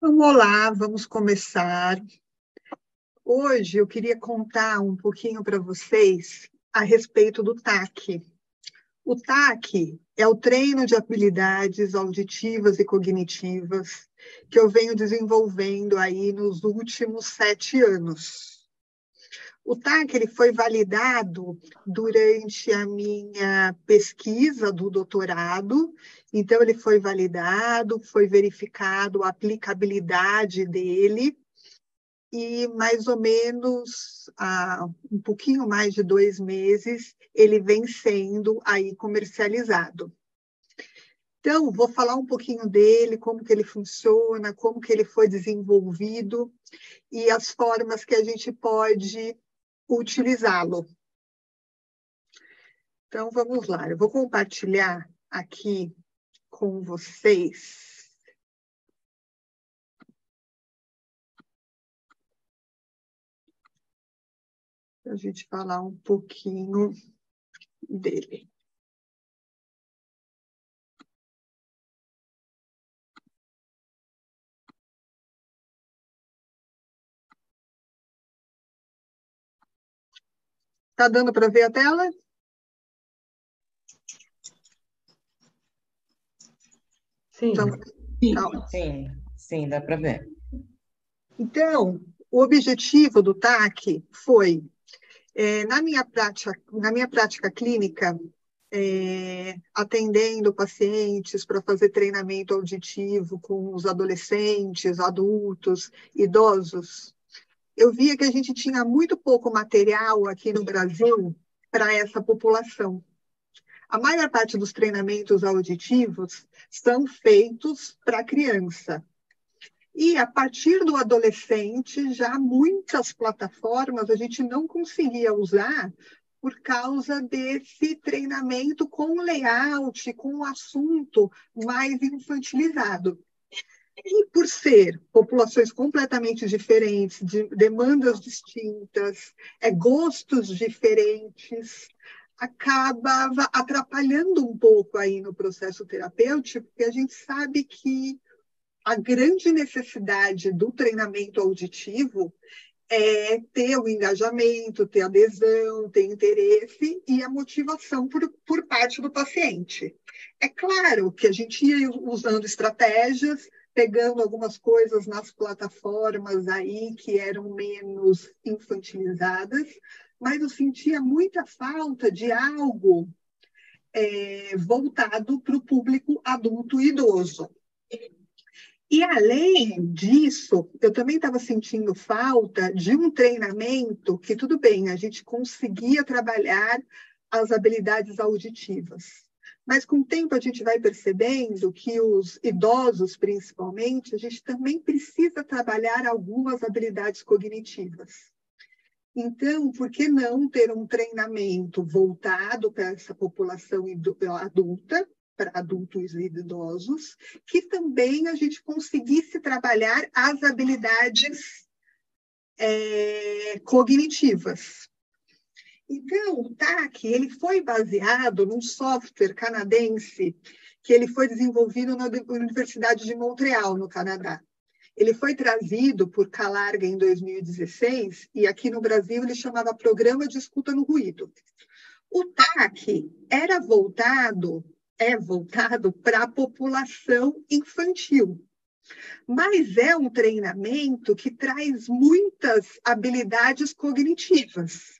Vamos lá, vamos começar. Hoje eu queria contar um pouquinho para vocês a respeito do TAC. O TAC é o treino de habilidades auditivas e cognitivas que eu venho desenvolvendo aí nos últimos 7 anos. O TAC ele foi validado durante a minha pesquisa do doutorado, então ele foi validado, foi verificado a aplicabilidade dele, e mais ou menos há um pouquinho mais de 2 meses ele vem sendo aí comercializado. Então, vou falar um pouquinho dele, como que ele funciona, como que ele foi desenvolvido e as formas que a gente pode utilizá-lo. Então, vamos lá. Eu vou compartilhar aqui com vocês. Para a gente falar um pouquinho dele. Está dando para ver a tela? Sim, Então, sim, dá para ver. Então, o objetivo do TAC foi, na minha prática clínica, atendendo pacientes para fazer treinamento auditivo com os adolescentes, adultos, idosos, eu via que a gente tinha muito pouco material aqui no Brasil para essa população. A maior parte dos treinamentos auditivos são feitos para criança. E a partir do adolescente, já muitas plataformas a gente não conseguia usar por causa desse treinamento com layout, com o assunto mais infantilizado. E por ser populações completamente diferentes, de demandas distintas, gostos diferentes, acabava atrapalhando um pouco aí no processo terapêutico, porque a gente sabe que a grande necessidade do treinamento auditivo é ter o engajamento, ter adesão, ter interesse e a motivação por parte do paciente. É claro que a gente ia usando estratégias, pegando algumas coisas nas plataformas aí que eram menos infantilizadas, mas eu sentia muita falta de algo voltado para o público adulto e idoso. E, além disso, eu também estava sentindo falta de um treinamento que, tudo bem, a gente conseguia trabalhar as habilidades auditivas. Mas, com o tempo, a gente vai percebendo que os idosos, principalmente, a gente também precisa trabalhar algumas habilidades cognitivas. Então, por que não ter um treinamento voltado para essa população adulta, para adultos e idosos, que também a gente conseguisse trabalhar as habilidades cognitivas. Então, o TAC ele foi baseado num software canadense que ele foi desenvolvido na Universidade de Montreal, no Canadá. Ele foi trazido por Calarga em 2016 e aqui no Brasil ele chamava Programa de Escuta no Ruído. O TAC é voltado para a população infantil, mas é um treinamento que traz muitas habilidades cognitivas.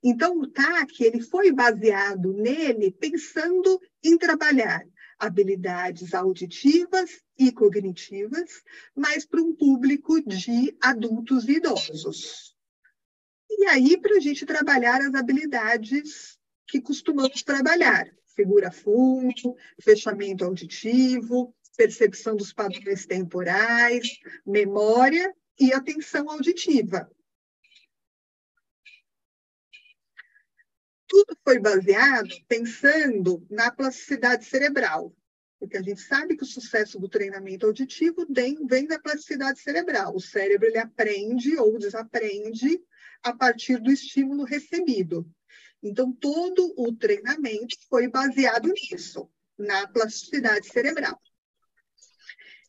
Então, o TAC ele foi baseado nele pensando em trabalhar habilidades auditivas e cognitivas, mas para um público de adultos e idosos. E aí, para a gente trabalhar as habilidades que costumamos trabalhar, figura fundo, fechamento auditivo, percepção dos padrões temporais, memória e atenção auditiva. Tudo foi baseado pensando na plasticidade cerebral, porque a gente sabe que o sucesso do treinamento auditivo vem da plasticidade cerebral. O cérebro ele aprende ou desaprende a partir do estímulo recebido. Então, todo o treinamento foi baseado nisso, na plasticidade cerebral.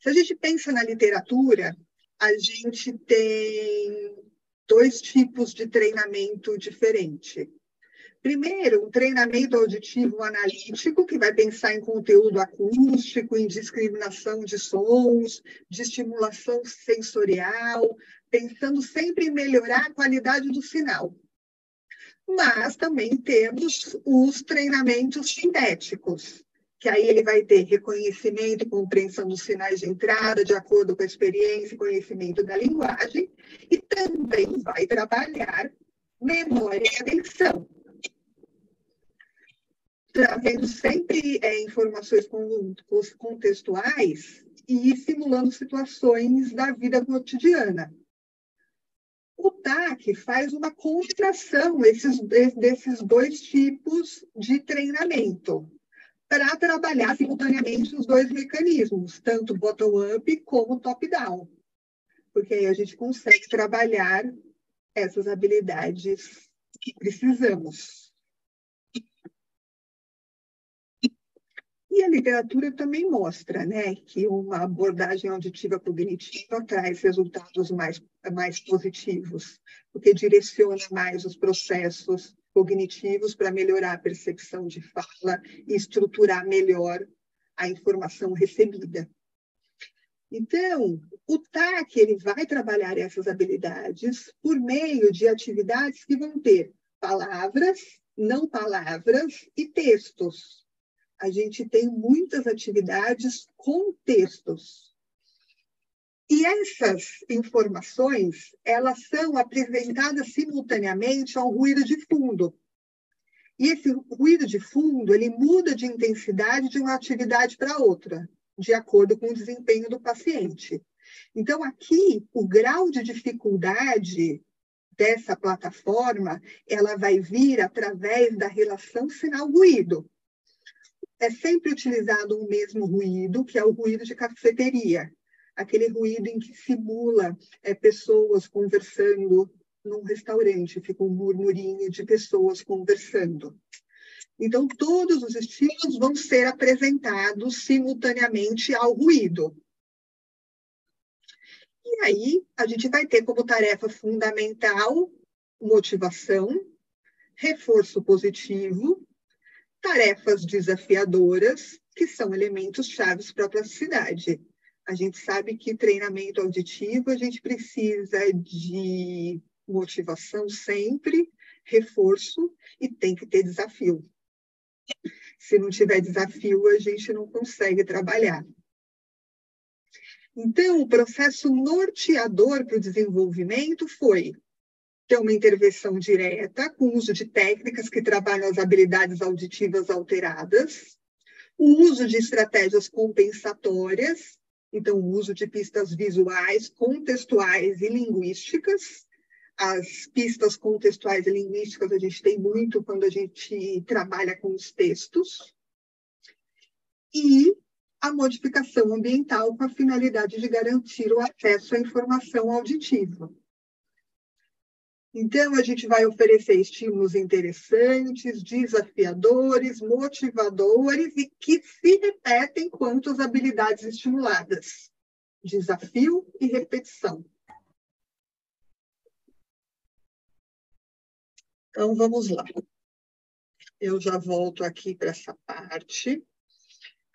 Se a gente pensa na literatura, a gente tem 2 tipos de treinamento diferente. Primeiro, um treinamento auditivo analítico, que vai pensar em conteúdo acústico, em discriminação de sons, de estimulação sensorial, pensando sempre em melhorar a qualidade do sinal. Mas também temos os treinamentos sintéticos, que aí ele vai ter reconhecimento e compreensão dos sinais de entrada, de acordo com a experiência e conhecimento da linguagem, e também vai trabalhar memória e atenção, trazendo sempre informações contextuais e simulando situações da vida cotidiana. O TAC faz uma contração desses 2 tipos de treinamento, para trabalhar simultaneamente os 2 mecanismos, tanto bottom-up como top-down, porque aí a gente consegue trabalhar essas habilidades que precisamos. E a literatura também mostra, né, que uma abordagem auditiva cognitiva traz resultados mais positivos, porque direciona mais os processos cognitivos para melhorar a percepção de fala e estruturar melhor a informação recebida. Então, o TAC ele vai trabalhar essas habilidades por meio de atividades que vão ter palavras, não palavras e textos. A gente tem muitas atividades com textos. E essas informações, elas são apresentadas simultaneamente ao ruído de fundo. E esse ruído de fundo, ele muda de intensidade de uma atividade para outra, de acordo com o desempenho do paciente. Então, aqui, o grau de dificuldade dessa plataforma, ela vai vir através da relação sinal-ruído. É sempre utilizado o mesmo ruído, que é o ruído de cafeteria. Aquele ruído em que simula pessoas conversando num restaurante, fica um murmurinho de pessoas conversando. Então, todos os estímulos vão ser apresentados simultaneamente ao ruído. E aí, a gente vai ter como tarefa fundamental motivação, reforço positivo, tarefas desafiadoras, que são elementos chaves para a plasticidade. A gente sabe que treinamento auditivo, a gente precisa de motivação sempre, reforço e tem que ter desafio. Se não tiver desafio, a gente não consegue trabalhar. Então, o processo norteador para o desenvolvimento foi ter uma intervenção direta, com uso de técnicas que trabalham as habilidades auditivas alteradas, o uso de estratégias compensatórias, então, o uso de pistas visuais, contextuais e linguísticas. As pistas contextuais e linguísticas a gente tem muito quando a gente trabalha com os textos. E a modificação ambiental com a finalidade de garantir o acesso à informação auditiva. Então, a gente vai oferecer estímulos interessantes, desafiadores, motivadores e que se repetem quanto às habilidades estimuladas. Desafio e repetição. Então, vamos lá. Eu já volto aqui para essa parte.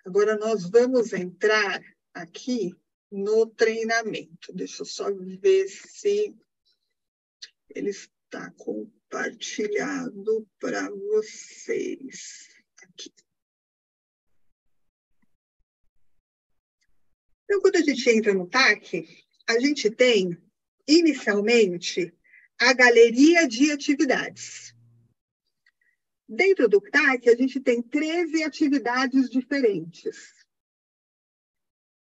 Agora, nós vamos entrar aqui no treinamento. Deixa eu só ver se ele está compartilhado para vocês. Aqui. Então, quando a gente entra no TAC, a gente tem, inicialmente, a galeria de atividades. Dentro do TAC, a gente tem 13 atividades diferentes.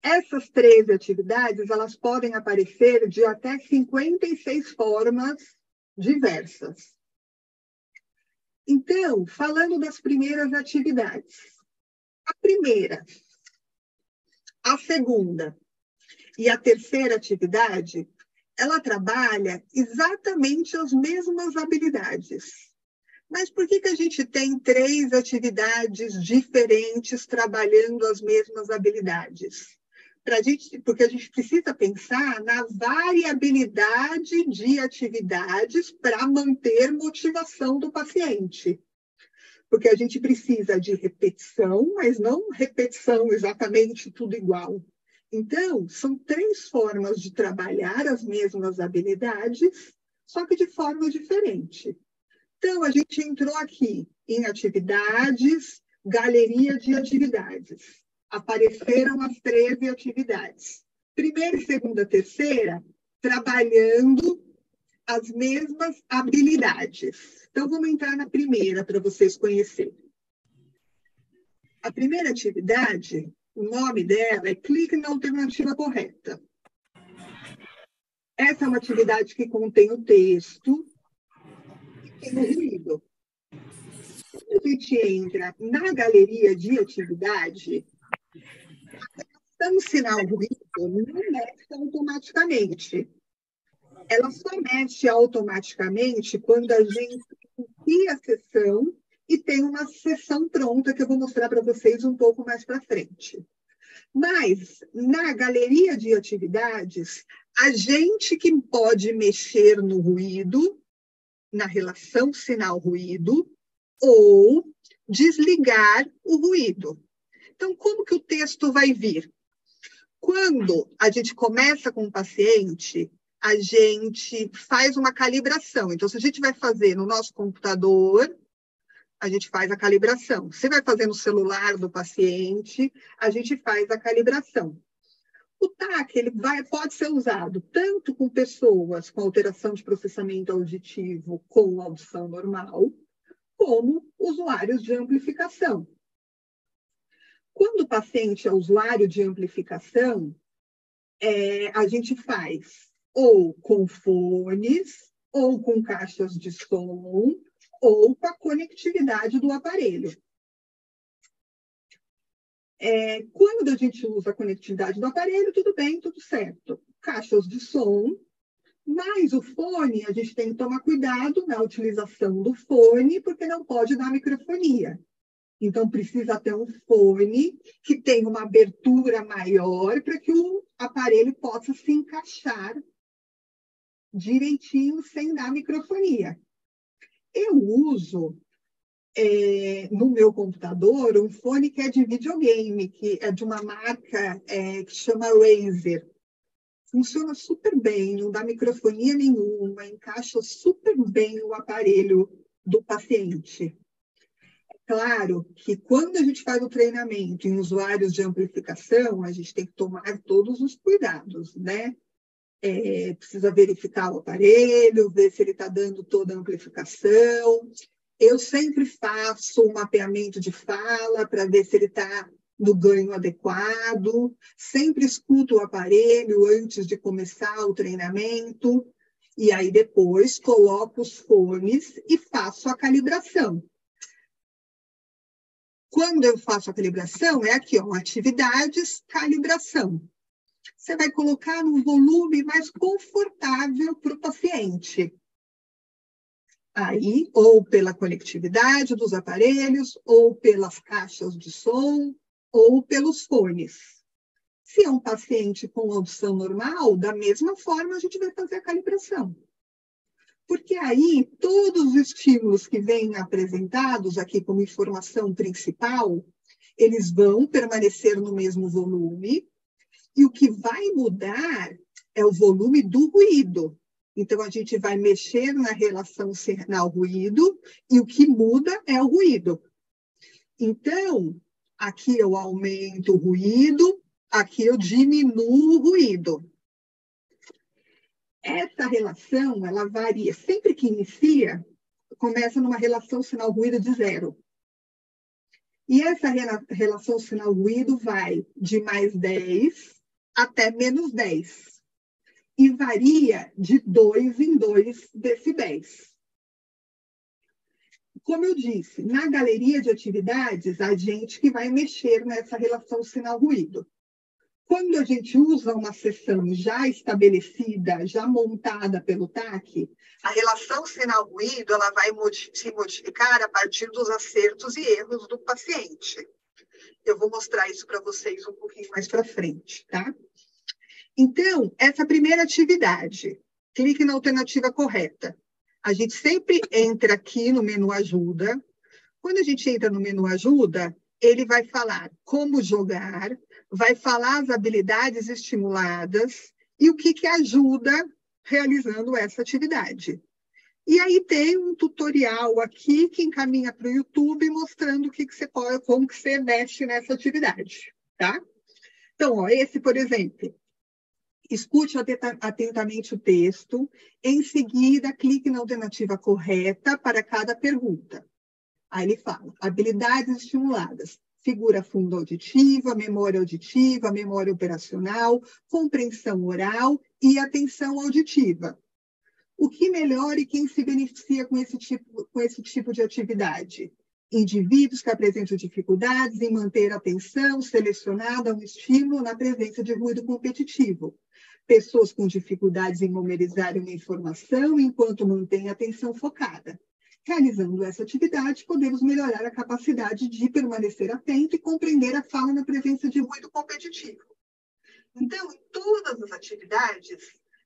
Essas 13 atividades, elas podem aparecer de até 56 formas diversas. Então, falando das primeiras atividades. A primeira, a segunda e a terceira atividade, ela trabalha exatamente as mesmas habilidades. Mas por que a gente tem 3 atividades diferentes trabalhando as mesmas habilidades? porque a gente precisa pensar na variabilidade de atividades para manter motivação do paciente. Porque a gente precisa de repetição, mas não repetição exatamente tudo igual. Então, são 3 formas de trabalhar as mesmas habilidades, só que de forma diferente. Então, a gente entrou aqui em atividades, galeria de atividades. Apareceram as 13 atividades. Primeira e segunda, terceira, trabalhando as mesmas habilidades. Então, vamos entrar na primeira para vocês conhecerem. A primeira atividade, o nome dela é Clique na Alternativa Correta. Essa é uma atividade que contém o texto e tem o ruído. Quando a gente entra na galeria de atividade, o sinal ruído não mexe automaticamente. Ela só mexe automaticamente quando a gente inicia a sessão e tem uma sessão pronta que eu vou mostrar para vocês um pouco mais para frente. Mas, na galeria de atividades, a gente que pode mexer no ruído, na relação sinal-ruído, ou desligar o ruído. Então, como que o texto vai vir? Quando a gente começa com o paciente, a gente faz uma calibração. Então, se a gente vai fazer no nosso computador, a gente faz a calibração. Se vai fazer no celular do paciente, a gente faz a calibração. O TAC pode ser usado tanto com pessoas com alteração de processamento auditivo com audição normal, como usuários de amplificação. Quando o paciente é usuário de amplificação, a gente faz ou com fones, ou com caixas de som, ou com a conectividade do aparelho. Quando a gente usa a conectividade do aparelho, tudo bem, tudo certo. Caixas de som, mas o fone, a gente tem que tomar cuidado na utilização do fone, porque não pode dar microfonia. Então, precisa ter um fone que tenha uma abertura maior para que o aparelho possa se encaixar direitinho sem dar microfonia. Eu uso no meu computador um fone que é de videogame, que é de uma marca que chama Razer. Funciona super bem, não dá microfonia nenhuma, encaixa super bem o aparelho do paciente. Claro que quando a gente faz o treinamento em usuários de amplificação, a gente tem que tomar todos os cuidados, né? Precisa verificar o aparelho, ver se ele está dando toda a amplificação. Eu sempre faço um mapeamento de fala para ver se ele está no ganho adequado. Sempre escuto o aparelho antes de começar o treinamento. E aí depois coloco os fones e faço a calibração. Quando eu faço a calibração, é aqui, ó, atividades, calibração. Você vai colocar no volume mais confortável para o paciente. Aí, ou pela conectividade dos aparelhos, ou pelas caixas de som, ou pelos fones. Se é um paciente com audição normal, da mesma forma a gente vai fazer a calibração. Porque aí, todos os estímulos que vêm apresentados aqui como informação principal, eles vão permanecer no mesmo volume, e o que vai mudar é o volume do ruído. Então, a gente vai mexer na relação sinal-ruído, e o que muda é o ruído. Então, aqui eu aumento o ruído, aqui eu diminuo o ruído. Essa relação, ela varia. Sempre que inicia, começa numa relação sinal-ruído de 0. E essa relação sinal-ruído vai de mais 10 até menos 10. E varia de 2 em 2 decibéis. Como eu disse, na galeria de atividades, a gente que vai mexer nessa relação sinal-ruído. Quando a gente usa uma sessão já estabelecida, já montada pelo TAC, a relação sinal-ruído ela vai se modificar a partir dos acertos e erros do paciente. Eu vou mostrar isso para vocês um pouquinho mais para frente, tá? Então, essa primeira atividade, clique na alternativa correta. A gente sempre entra aqui no menu ajuda. Quando a gente entra no menu ajuda, ele vai falar como jogar, vai falar as habilidades estimuladas e o que ajuda realizando essa atividade. E aí tem um tutorial aqui que encaminha para o YouTube mostrando como que você mexe nessa atividade, tá? Então, ó, esse, por exemplo, escute atentamente o texto, em seguida clique na alternativa correta para cada pergunta. Aí ele fala, habilidades estimuladas, figura fundo-auditiva, memória operacional, compreensão oral e atenção auditiva. O que melhora e quem se beneficia com esse tipo de atividade? Indivíduos que apresentam dificuldades em manter a atenção selecionada a um estímulo na presença de ruído competitivo. Pessoas com dificuldades em memorizar uma informação enquanto mantêm a atenção focada. Realizando essa atividade, podemos melhorar a capacidade de permanecer atento e compreender a fala na presença de ruído competitivo. Então, em todas as atividades,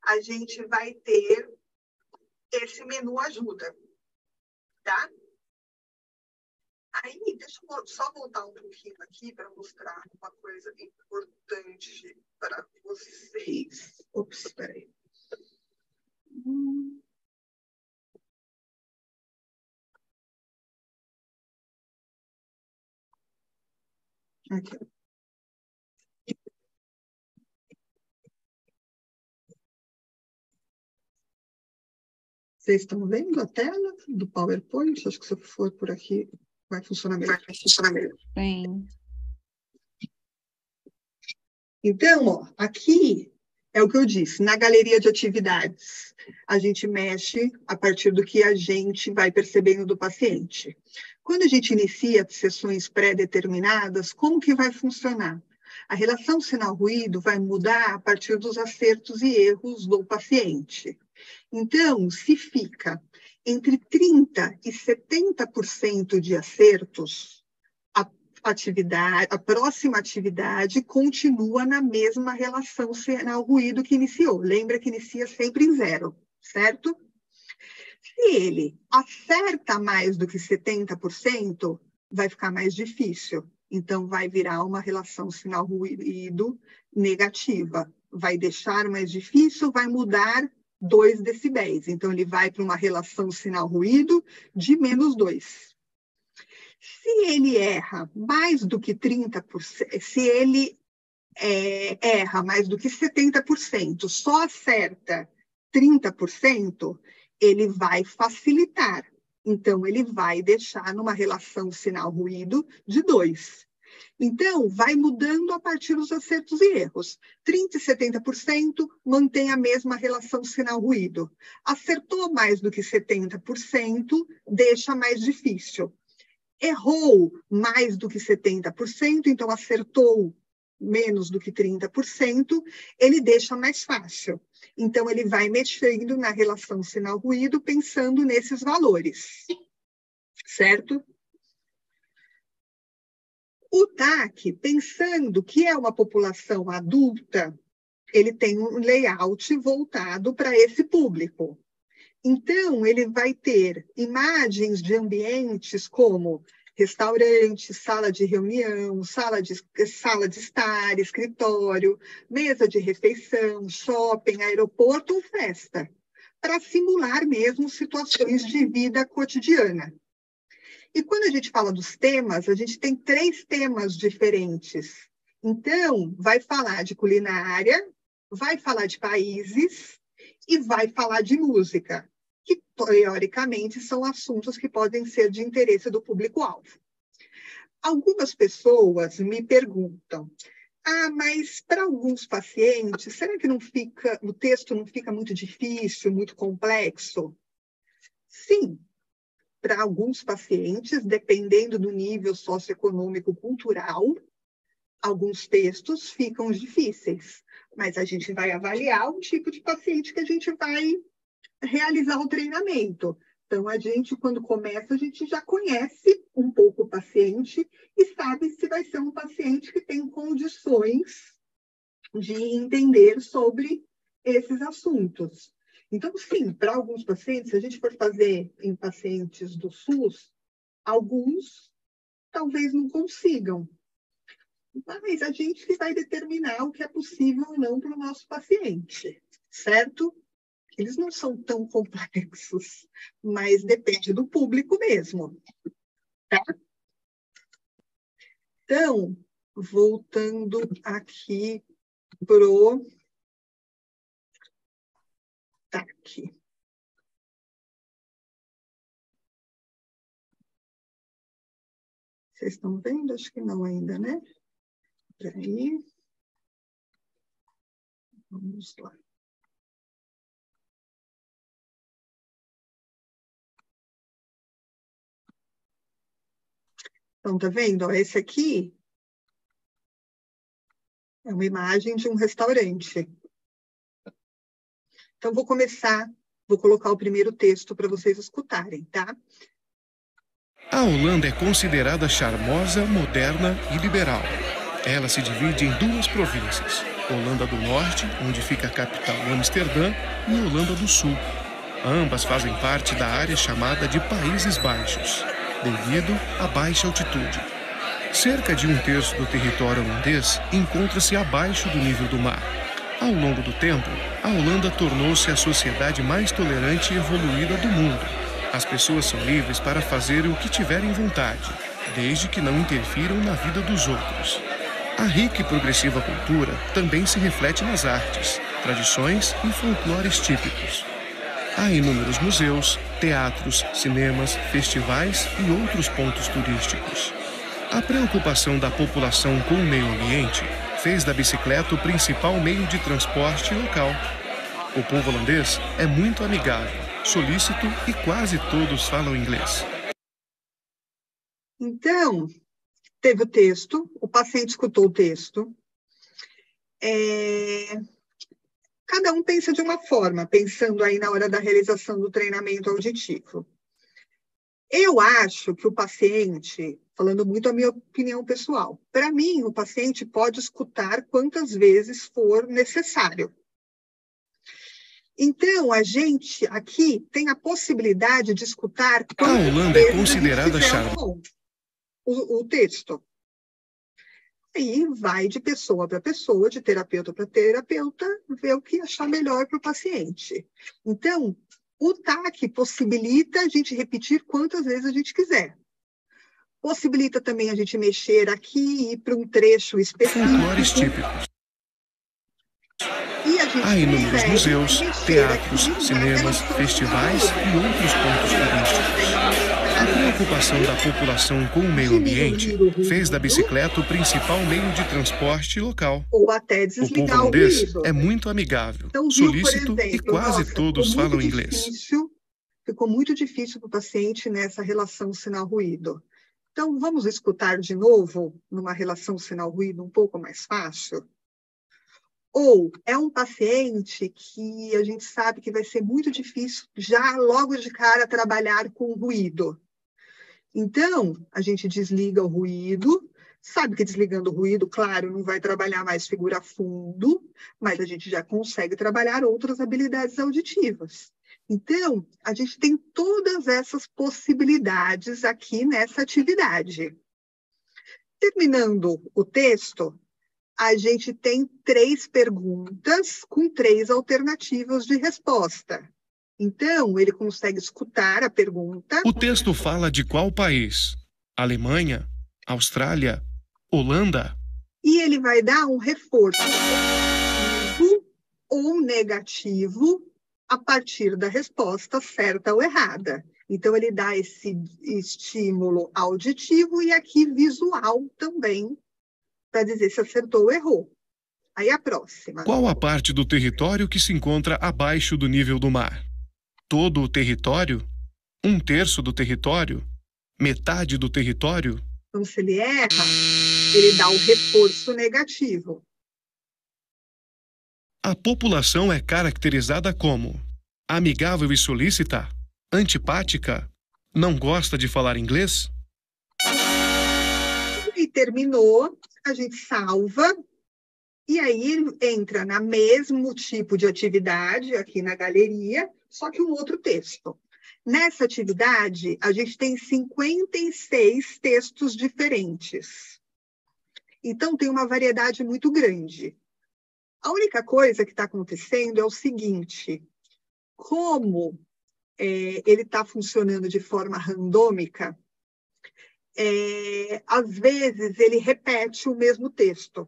a gente vai ter esse menu ajuda, tá? Aí, deixa eu só voltar um pouquinho aqui para mostrar uma coisa importante para vocês. Ops, espera aí. Aqui. Vocês estão vendo a tela do PowerPoint? Acho que se eu for por aqui, vai funcionar melhor. Sim. Então, ó, aqui é o que eu disse, na galeria de atividades, a gente mexe a partir do que a gente vai percebendo do paciente. Quando a gente inicia sessões pré-determinadas, como que vai funcionar? A relação sinal-ruído vai mudar a partir dos acertos e erros do paciente. Então, se fica entre 30% e 70% de acertos, a próxima atividade continua na mesma relação sinal-ruído que iniciou. Lembra que inicia sempre em 0, certo? Se ele acerta mais do que 70%, vai ficar mais difícil. Então, vai virar uma relação sinal-ruído negativa. Vai deixar mais difícil, vai mudar 2 decibéis. Então, ele vai para uma relação sinal-ruído de -2. Se ele erra mais do que 30%, se ele erra mais do que 70%, só acerta 30%, ele vai facilitar. Então, ele vai deixar numa relação sinal-ruído de 2. Então, vai mudando a partir dos acertos e erros. 30% e 70% mantém a mesma relação sinal-ruído. Acertou mais do que 70%, deixa mais difícil. Errou mais do que 70%, então acertou menos do que 30%, ele deixa mais fácil. Então, ele vai mexendo na relação sinal-ruído, pensando nesses valores. Certo? O TAC, pensando que é uma população adulta, ele tem um layout voltado para esse público. Então, ele vai ter imagens de ambientes como restaurante, sala de reunião, sala de estar, escritório, mesa de refeição, shopping, aeroporto ou festa, para simular mesmo situações de vida cotidiana. E quando a gente fala dos temas, a gente tem 3 temas diferentes. Então, vai falar de culinária, vai falar de países e vai falar de música, que, teoricamente, são assuntos que podem ser de interesse do público-alvo. Algumas pessoas me perguntam, mas para alguns pacientes, será que o texto não fica muito difícil, muito complexo? Sim, para alguns pacientes, dependendo do nível socioeconômico cultural, alguns textos ficam difíceis, mas a gente vai avaliar o tipo de paciente que a gente vai realizar o treinamento. Então, a gente, quando começa, a gente já conhece um pouco o paciente e sabe se vai ser um paciente que tem condições de entender sobre esses assuntos. Então, sim, para alguns pacientes, se a gente for fazer em pacientes do SUS, alguns talvez não consigam. Mas a gente que vai determinar o que é possível ou não para o nosso paciente, certo? Eles não são tão complexos, mas depende do público mesmo, tá? Então, voltando aqui pro TAC. Vocês estão vendo? Acho que não ainda, né? Peraí. Vamos lá. Então, tá vendo? Ó, esse aqui é uma imagem de um restaurante. Então, vou colocar o primeiro texto para vocês escutarem, tá? A Holanda é considerada charmosa, moderna e liberal. Ela se divide em duas províncias, Holanda do Norte, onde fica a capital Amsterdã, e Holanda do Sul. Ambas fazem parte da área chamada de Países Baixos, devido à baixa altitude. Cerca de 1/3 do território holandês encontra-se abaixo do nível do mar. Ao longo do tempo, a Holanda tornou-se a sociedade mais tolerante e evoluída do mundo. As pessoas são livres para fazer o que tiverem vontade, desde que não interfiram na vida dos outros. A rica e progressiva cultura também se reflete nas artes, tradições e folclores típicos. Há inúmeros museus, teatros, cinemas, festivais e outros pontos turísticos. A preocupação da população com o meio ambiente fez da bicicleta o principal meio de transporte local. O povo holandês é muito amigável, solícito e quase todos falam inglês. Então, teve o texto, o paciente escutou o texto. Cada um pensa de uma forma, pensando aí na hora da realização do treinamento auditivo. Eu acho que o paciente, falando muito a minha opinião pessoal, para mim, o paciente pode escutar quantas vezes for necessário. Então, a gente aqui tem a possibilidade de escutar quantas vezes a Holanda é considerada charmosa. O texto. Aí vai de pessoa para pessoa, de terapeuta para terapeuta, ver o que achar melhor para o paciente. Então, o TAC possibilita a gente repetir quantas vezes a gente quiser. Possibilita também a gente mexer aqui e ir para um trecho específico. Folclores típicos. Há inúmeros museus, teatros, cinemas, festivais e outros pontos turísticos. A preocupação da população com o meio ambiente fez da bicicleta o principal meio de transporte local. Ou até desligar o povo holandês é muito amigável, então, solícito e quase todos falam inglês. Ficou muito difícil para o paciente nessa relação sinal-ruído. Então, vamos escutar de novo numa relação sinal-ruído um pouco mais fácil? Ou é um paciente que a gente sabe que vai ser muito difícil já logo de cara trabalhar com ruído. Então, a gente desliga o ruído, sabe que desligando o ruído, claro, não vai trabalhar mais figura fundo, mas a gente já consegue trabalhar outras habilidades auditivas. Então, a gente tem todas essas possibilidades aqui nessa atividade. Terminando o texto, a gente tem 3 perguntas com 3 alternativas de resposta. Então, ele consegue escutar a pergunta. O texto fala de qual país? Alemanha? Austrália? Holanda? E ele vai dar um reforço positivo ou negativo a partir da resposta certa ou errada. Então, ele dá esse estímulo auditivo e aqui visual também, para dizer se acertou ou errou. Aí a próxima. Qual a parte do território que se encontra abaixo do nível do mar? Todo o território? 1/3 do território? Metade do território? Então, se ele erra, ele dá o reforço negativo. A população é caracterizada como amigável e solícita, Antipática? Não gosta de falar inglês? E terminou, a gente salva, e aí entra no mesmo tipo de atividade aqui na galeria, só que um outro texto. Nessa atividade, a gente tem 56 textos diferentes. Então, tem uma variedade muito grande. A única coisa que está acontecendo é o seguinte: como ele está funcionando de forma randômica, às vezes ele repete o mesmo texto.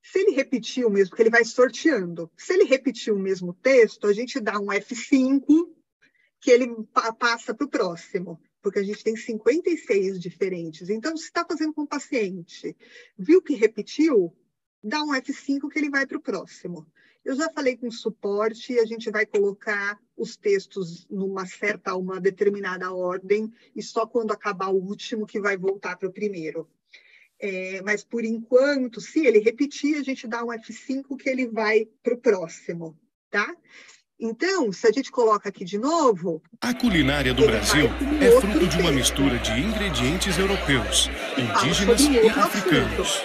Se ele repetir o mesmo, porque ele vai sorteando. Se ele repetir o mesmo texto, a gente dá um F5, que ele passa para o próximo, porque a gente tem 56 diferentes. Então, se está fazendo com o paciente, viu que repetiu, dá um F5 que ele vai para o próximo. Eu já falei com o suporte, a gente vai colocar os textos uma determinada ordem, e só quando acabar o último que vai voltar para o primeiro. Mas, por enquanto, se ele repetir, a gente dá um F5 que ele vai para o próximo, tá? Então, se a gente coloca aqui de novo... A culinária do Brasil é fruto de uma mistura de ingredientes europeus, indígenas e africanos.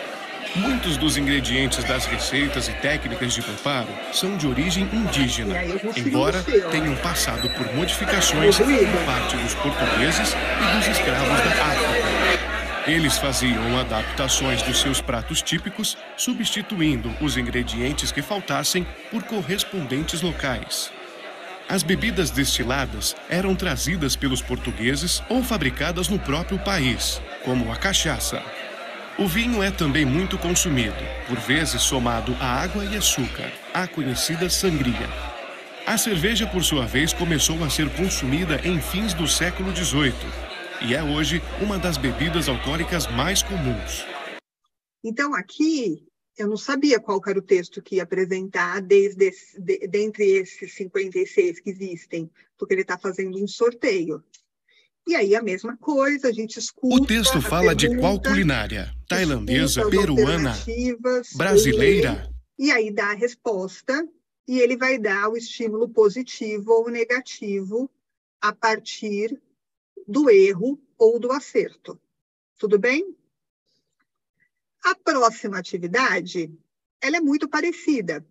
Muitos dos ingredientes das receitas e técnicas de preparo são de origem indígena, embora tenham passado por modificações por parte dos portugueses e dos escravos da África. Eles faziam adaptações dos seus pratos típicos, substituindo os ingredientes que faltassem por correspondentes locais. As bebidas destiladas eram trazidas pelos portugueses ou fabricadas no próprio país, como a cachaça. O vinho é também muito consumido, por vezes somado a água e açúcar, a conhecida sangria. A cerveja, por sua vez, começou a ser consumida em fins do século XVIII. E é hoje uma das bebidas alcoólicas mais comuns. Então, aqui, eu não sabia qual era o texto que ia apresentar dentre esses 56 que existem, porque ele está fazendo um sorteio. E aí, a mesma coisa, a gente escuta... O texto fala de qual culinária? Tailandesa, peruana, brasileira? E aí dá a resposta, e ele vai dar o estímulo positivo ou negativo a partir do erro ou do acerto. Tudo bem? A próxima atividade, ela é muito parecida.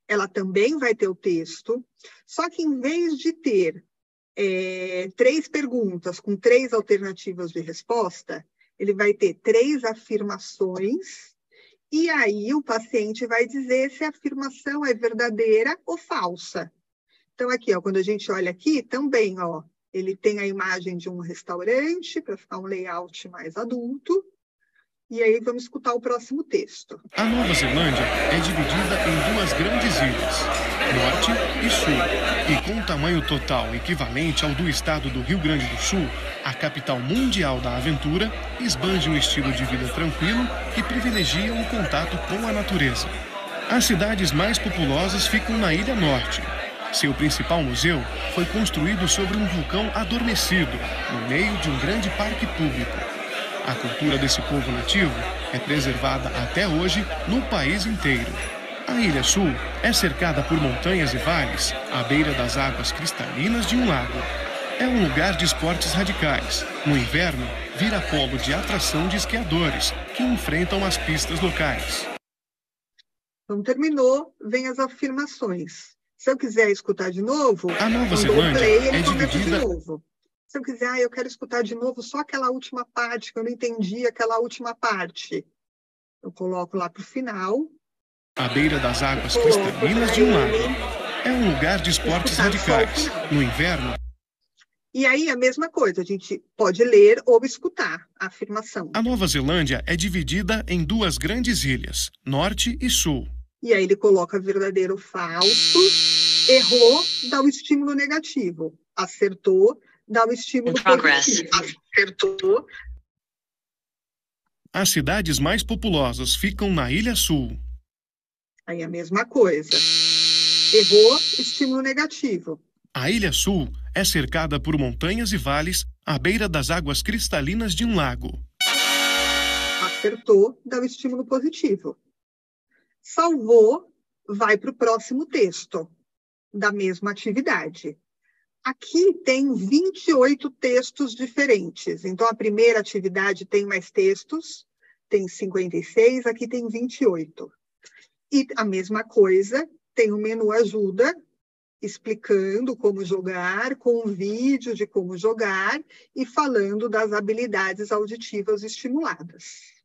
Ela também vai ter o texto, só que em vez de ter 3 perguntas com 3 alternativas de resposta, ele vai ter 3 afirmações, e aí o paciente vai dizer se a afirmação é verdadeira ou falsa. Então, aqui, ó, quando a gente olha aqui, também, ó, ele tem a imagem de um restaurante, para ficar um layout mais adulto. E aí vamos escutar o próximo texto. A Nova Zelândia é dividida em 2 grandes ilhas, Norte e Sul. E com um tamanho total equivalente ao do estado do Rio Grande do Sul, a capital mundial da aventura esbanja um estilo de vida tranquilo que privilegia o contato com a natureza. As cidades mais populosas ficam na Ilha Norte. Seu principal museu foi construído sobre um vulcão adormecido, no meio de um grande parque público. A cultura desse povo nativo é preservada até hoje no país inteiro. A Ilha Sul é cercada por montanhas e vales, à beira das águas cristalinas de um lago. É um lugar de esportes radicais. No inverno, vira polo de atração de esquiadores, que enfrentam as pistas locais. Então, terminou, vem as afirmações. Se eu quiser escutar de novo, a Nova Zelândia é de dividida... novo. Se eu quiser, eu quero escutar de novo só aquela última parte, que eu não entendi aquela última parte. Eu coloco lá para o final. À beira das águas cristalinas de um lago. É um lugar de esportes radicais. No inverno... E aí, a mesma coisa, a gente pode ler ou escutar a afirmação. A Nova Zelândia é dividida em 2 grandes ilhas, Norte e Sul. E aí ele coloca verdadeiro ou falso, errou, dá o estímulo negativo, acertou, dá o estímulo positivo. Acertou. As cidades mais populosas ficam na Ilha Sul. Aí a mesma coisa. Errou, estímulo negativo. A Ilha Sul é cercada por montanhas e vales à beira das águas cristalinas de um lago. Acertou, dá o estímulo positivo. Salvou, vai para o próximo texto da mesma atividade. Aqui tem 28 textos diferentes. Então, a primeira atividade tem mais textos, tem 56, aqui tem 28. E a mesma coisa, tem o menu ajuda, explicando como jogar, com um vídeo de como jogar e falando das habilidades auditivas estimuladas.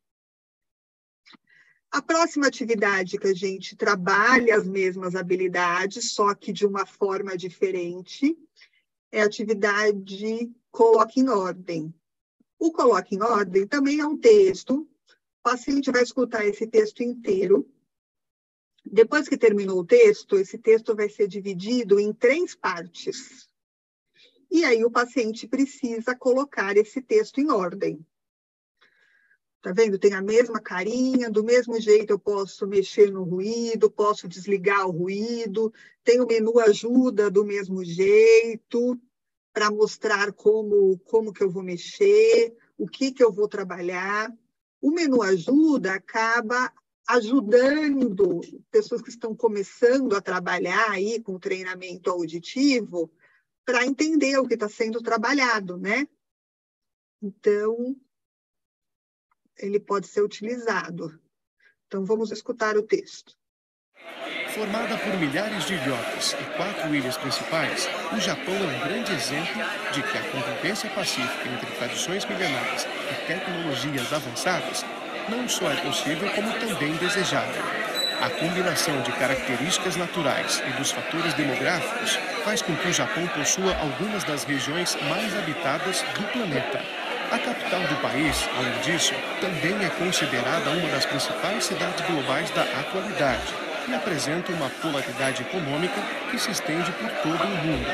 A próxima atividade que a gente trabalha as mesmas habilidades, só que de uma forma diferente, é a atividade Coloque em Ordem. O Coloque em Ordem também é um texto. O paciente vai escutar esse texto inteiro. Depois que terminou o texto, esse texto vai ser dividido em 3 partes. E aí o paciente precisa colocar esse texto em ordem. Tá vendo? Tem a mesma carinha, do mesmo jeito eu posso mexer no ruído, posso desligar o ruído, tem o menu ajuda do mesmo jeito, para mostrar como que eu vou mexer, o que eu vou trabalhar. O menu ajuda acaba ajudando pessoas que estão começando a trabalhar aí com treinamento auditivo para entender o que está sendo trabalhado, né? Então, ele pode ser utilizado. Então, vamos escutar o texto. Formada por milhares de ilhotas e 4 ilhas principais, o Japão é um grande exemplo de que a convivência pacífica entre tradições milenares e tecnologias avançadas não só é possível, como também desejável. A combinação de características naturais e dos fatores demográficos faz com que o Japão possua algumas das regiões mais habitadas do planeta. A capital do país, além disso, também é considerada uma das principais cidades globais da atualidade e apresenta uma polaridade econômica que se estende por todo o mundo.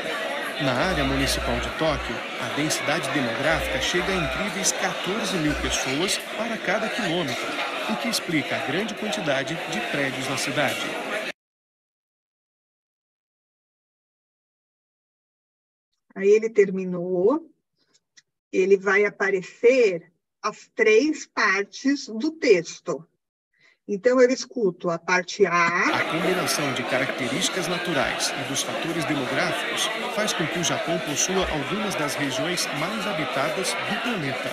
Na área municipal de Tóquio, a densidade demográfica chega a incríveis 14.000 pessoas para cada quilômetro, o que explica a grande quantidade de prédios na cidade. Aí ele terminou. Ele vai aparecer as 3 partes do texto. Então, eu escuto a parte A. A combinação de características naturais e dos fatores demográficos faz com que o Japão possua algumas das regiões mais habitadas do planeta.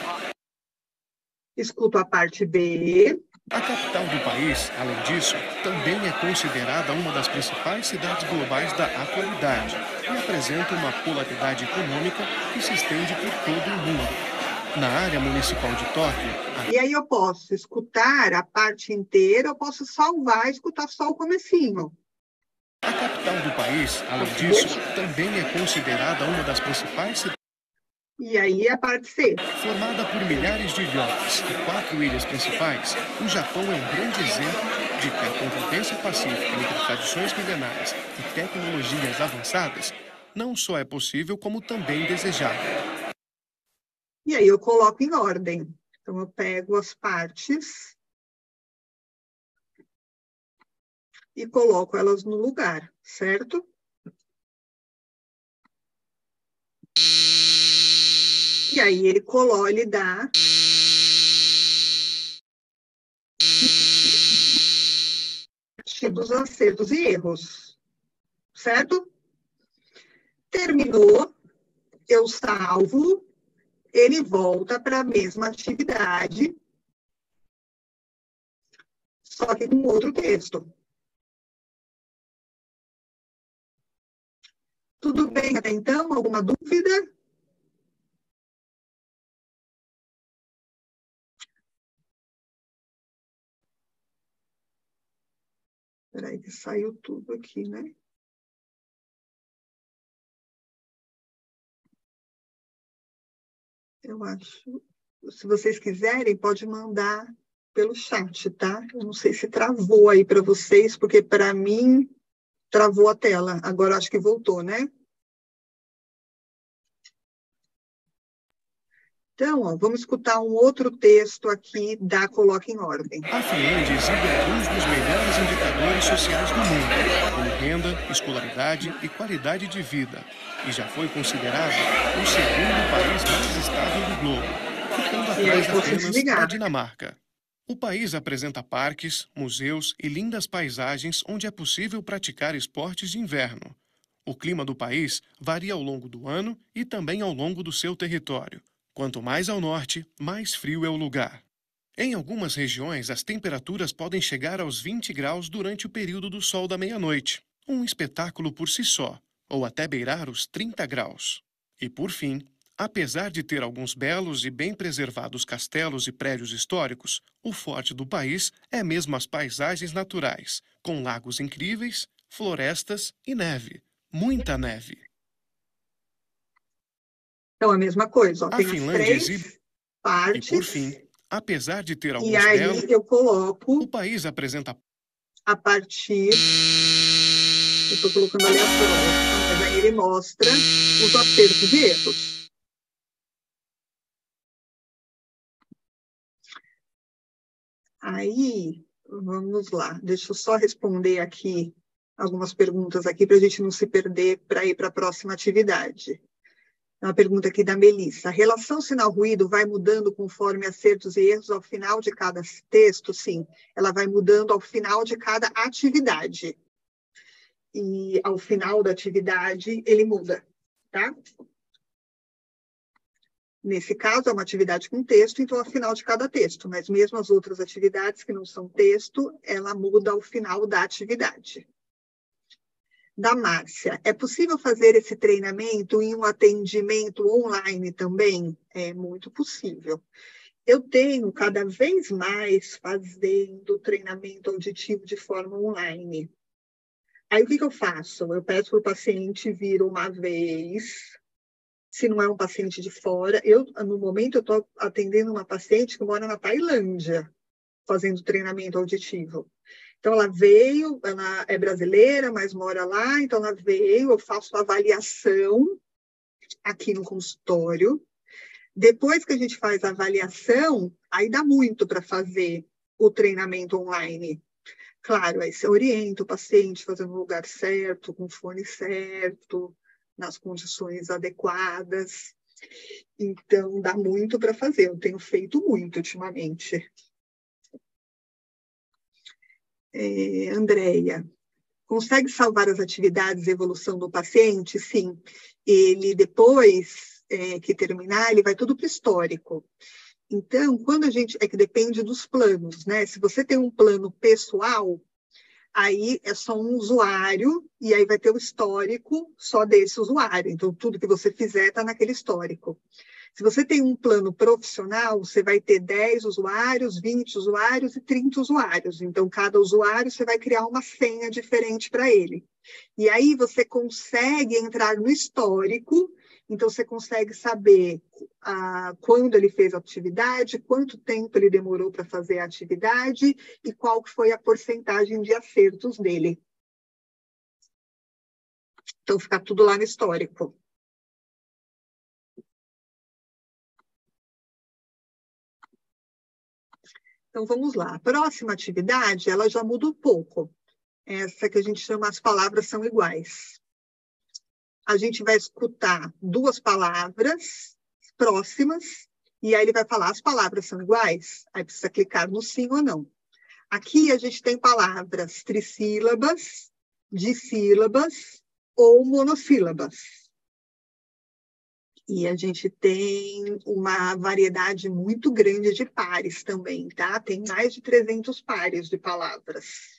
Escuto a parte B. A capital do país, além disso, também é considerada uma das principais cidades globais da atualidade e apresenta uma polaridade econômica que se estende por todo o mundo. Na área municipal de Tóquio... E aí eu posso escutar a parte inteira, eu posso salvar e escutar só o comecinho. A capital do país, além disso, também é considerada uma das principais cidades... E aí a parte C. Formada por milhares de ilhotas e 4 ilhas principais, o Japão é um grande exemplo de que a convivência pacífica entre tradições milenares e tecnologias avançadas não só é possível, como também desejável. E aí eu coloco em ordem. Então, eu pego as partes e coloco elas no lugar, certo? E aí ele dá dos acertos e erros, certo? Terminou, eu salvo, ele volta para a mesma atividade, só que com outro texto. Tudo bem até então? Alguma dúvida? Espera aí que saiu tudo aqui, né? Eu acho... Se vocês quiserem, pode mandar pelo chat, tá? Eu não sei se travou aí para vocês, porque para mim travou a tela. Agora acho que voltou, né? Então, ó, vamos escutar um outro texto aqui da Coloque em Ordem. A Finlândia exibe alguns dos melhores indicadores sociais do mundo, como renda, escolaridade e qualidade de vida, e já foi considerado o segundo país mais estável do globo, ficando atrás apenas da Dinamarca. O país apresenta parques, museus e lindas paisagens onde é possível praticar esportes de inverno. O clima do país varia ao longo do ano e também ao longo do seu território. Quanto mais ao norte, mais frio é o lugar. Em algumas regiões, as temperaturas podem chegar aos 20 graus durante o período do sol da meia-noite, um espetáculo por si só, ou até beirar os 30 graus. E, por fim, apesar de ter alguns belos e bem preservados castelos e prédios históricos, o forte do país é mesmo as paisagens naturais, com lagos incríveis, florestas e neve. Muita neve. Então, a mesma coisa. Ó, A tem Finlândia as três exibe... partes. E, por fim, apesar de ter alguns E aí belos... eu coloco O país apresenta... a partir... Eu estou colocando aleatório, mas aí ele mostra os acertos e erros. Aí, vamos lá. Deixa eu só responder aqui algumas perguntas aqui para a gente não se perder para ir para a próxima atividade. Uma pergunta aqui da Melissa. A relação sinal-ruído vai mudando conforme acertos e erros ao final de cada texto? Sim, ela vai mudando ao final de cada atividade. E ao final da atividade, ele muda, tá? Nesse caso, é uma atividade com texto, então ao final de cada texto. Mas mesmo as outras atividades que não são texto, ela muda ao final da atividade. Da Márcia, é possível fazer esse treinamento em um atendimento online também? É muito possível. Eu tenho cada vez mais fazendo treinamento auditivo de forma online. Aí o que eu faço? Eu peço para o paciente vir uma vez, se não é um paciente de fora. No momento, eu estou atendendo uma paciente que mora na Tailândia, fazendo treinamento auditivo. Então, ela veio, ela é brasileira, mas mora lá, então ela veio, eu faço a avaliação aqui no consultório. Depois que a gente faz a avaliação, aí dá muito para fazer o treinamento online. Claro, aí você orienta o paciente fazendo no lugar certo, com o fone certo, nas condições adequadas. Então, dá muito para fazer. Eu tenho feito muito ultimamente. Andréia, consegue salvar as atividades e evolução do paciente? Sim. Ele, depois que terminar, ele vai tudo para o histórico. Então, quando a gente... É que depende dos planos, né? Se você tem um plano pessoal, aí é só um usuário, e aí vai ter o histórico só desse usuário. Então, tudo que você fizer está naquele histórico. Se você tem um plano profissional, você vai ter 10 usuários, 20 usuários e 30 usuários. Então, cada usuário, você vai criar uma senha diferente para ele. E aí, você consegue entrar no histórico. Então, você consegue saber quando ele fez a atividade, quanto tempo ele demorou para fazer a atividade e qual foi a porcentagem de acertos dele. Então, fica tudo lá no histórico. Então, vamos lá. A próxima atividade, ela já muda um pouco. Essa que a gente chama as palavras são iguais. A gente vai escutar duas palavras próximas, e aí ele vai falar, as palavras são iguais? Aí precisa clicar no sim ou não. Aqui a gente tem palavras trissílabas, dissílabas ou monossílabas. E a gente tem uma variedade muito grande de pares também, tá? Tem mais de 300 pares de palavras.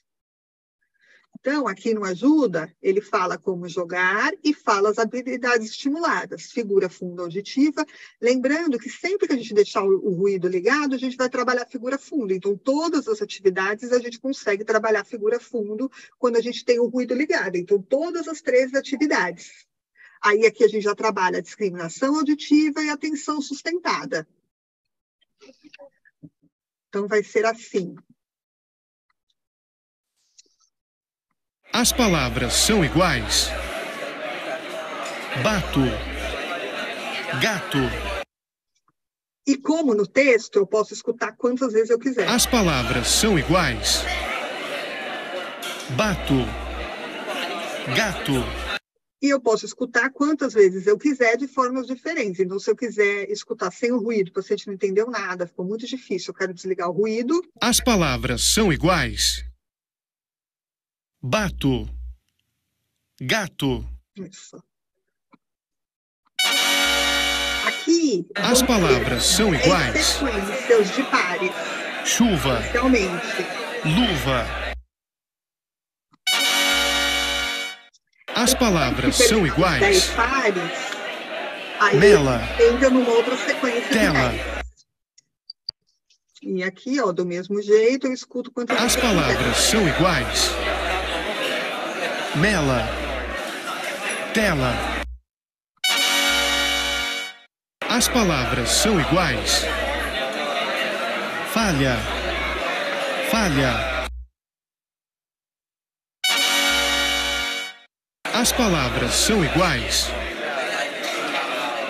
Então, aqui no Ajuda, ele fala como jogar e fala as habilidades estimuladas, figura fundo auditiva. Lembrando que sempre que a gente deixar o ruído ligado, a gente vai trabalhar figura fundo. Então, todas as atividades a gente consegue trabalhar figura fundo quando a gente tem o ruído ligado. Então, todas as 3 atividades. Aí, aqui a gente já trabalha a discriminação auditiva e atenção sustentada. Então, vai ser assim. As palavras são iguais? Bato. Gato. E como no texto, eu posso escutar quantas vezes eu quiser. As palavras são iguais? Bato. Gato. E eu posso escutar quantas vezes eu quiser de formas diferentes. Então, se eu quiser escutar sem o ruído, o paciente não entendeu nada, ficou muito difícil, eu quero desligar o ruído. As palavras são iguais? Bato. Gato. Isso. Aqui... As palavras são iguais. Sequências de pares. Chuva. Inicialmente. Luva. As palavras são iguais. 10 pares. Aí Mela. entra numa outra sequência Tela. de 10. E aqui, ó, do mesmo jeito, eu escuto quantas As palavras são iguais. Mela. Tela. As palavras são iguais. Falha. Falha. As palavras são iguais.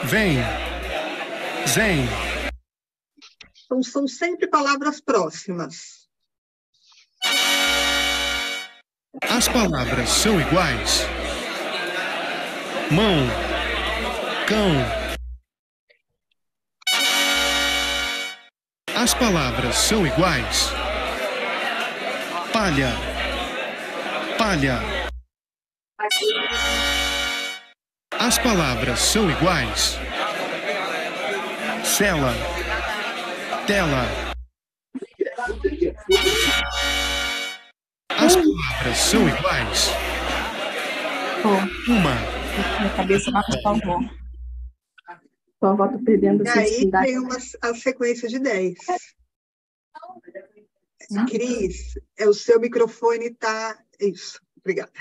Vem. Zen. Então, são sempre palavras próximas. As palavras são iguais. Mão. Cão. As palavras são iguais. Palha. Palha. As palavras são iguais. Cela. Tela. As palavras são iguais. Uma. Minha cabeça vai para o vó. Só volto perdendo a sensibilidade. E aí tem a sequência de 10. Cris, o seu microfone está... Isso, obrigada.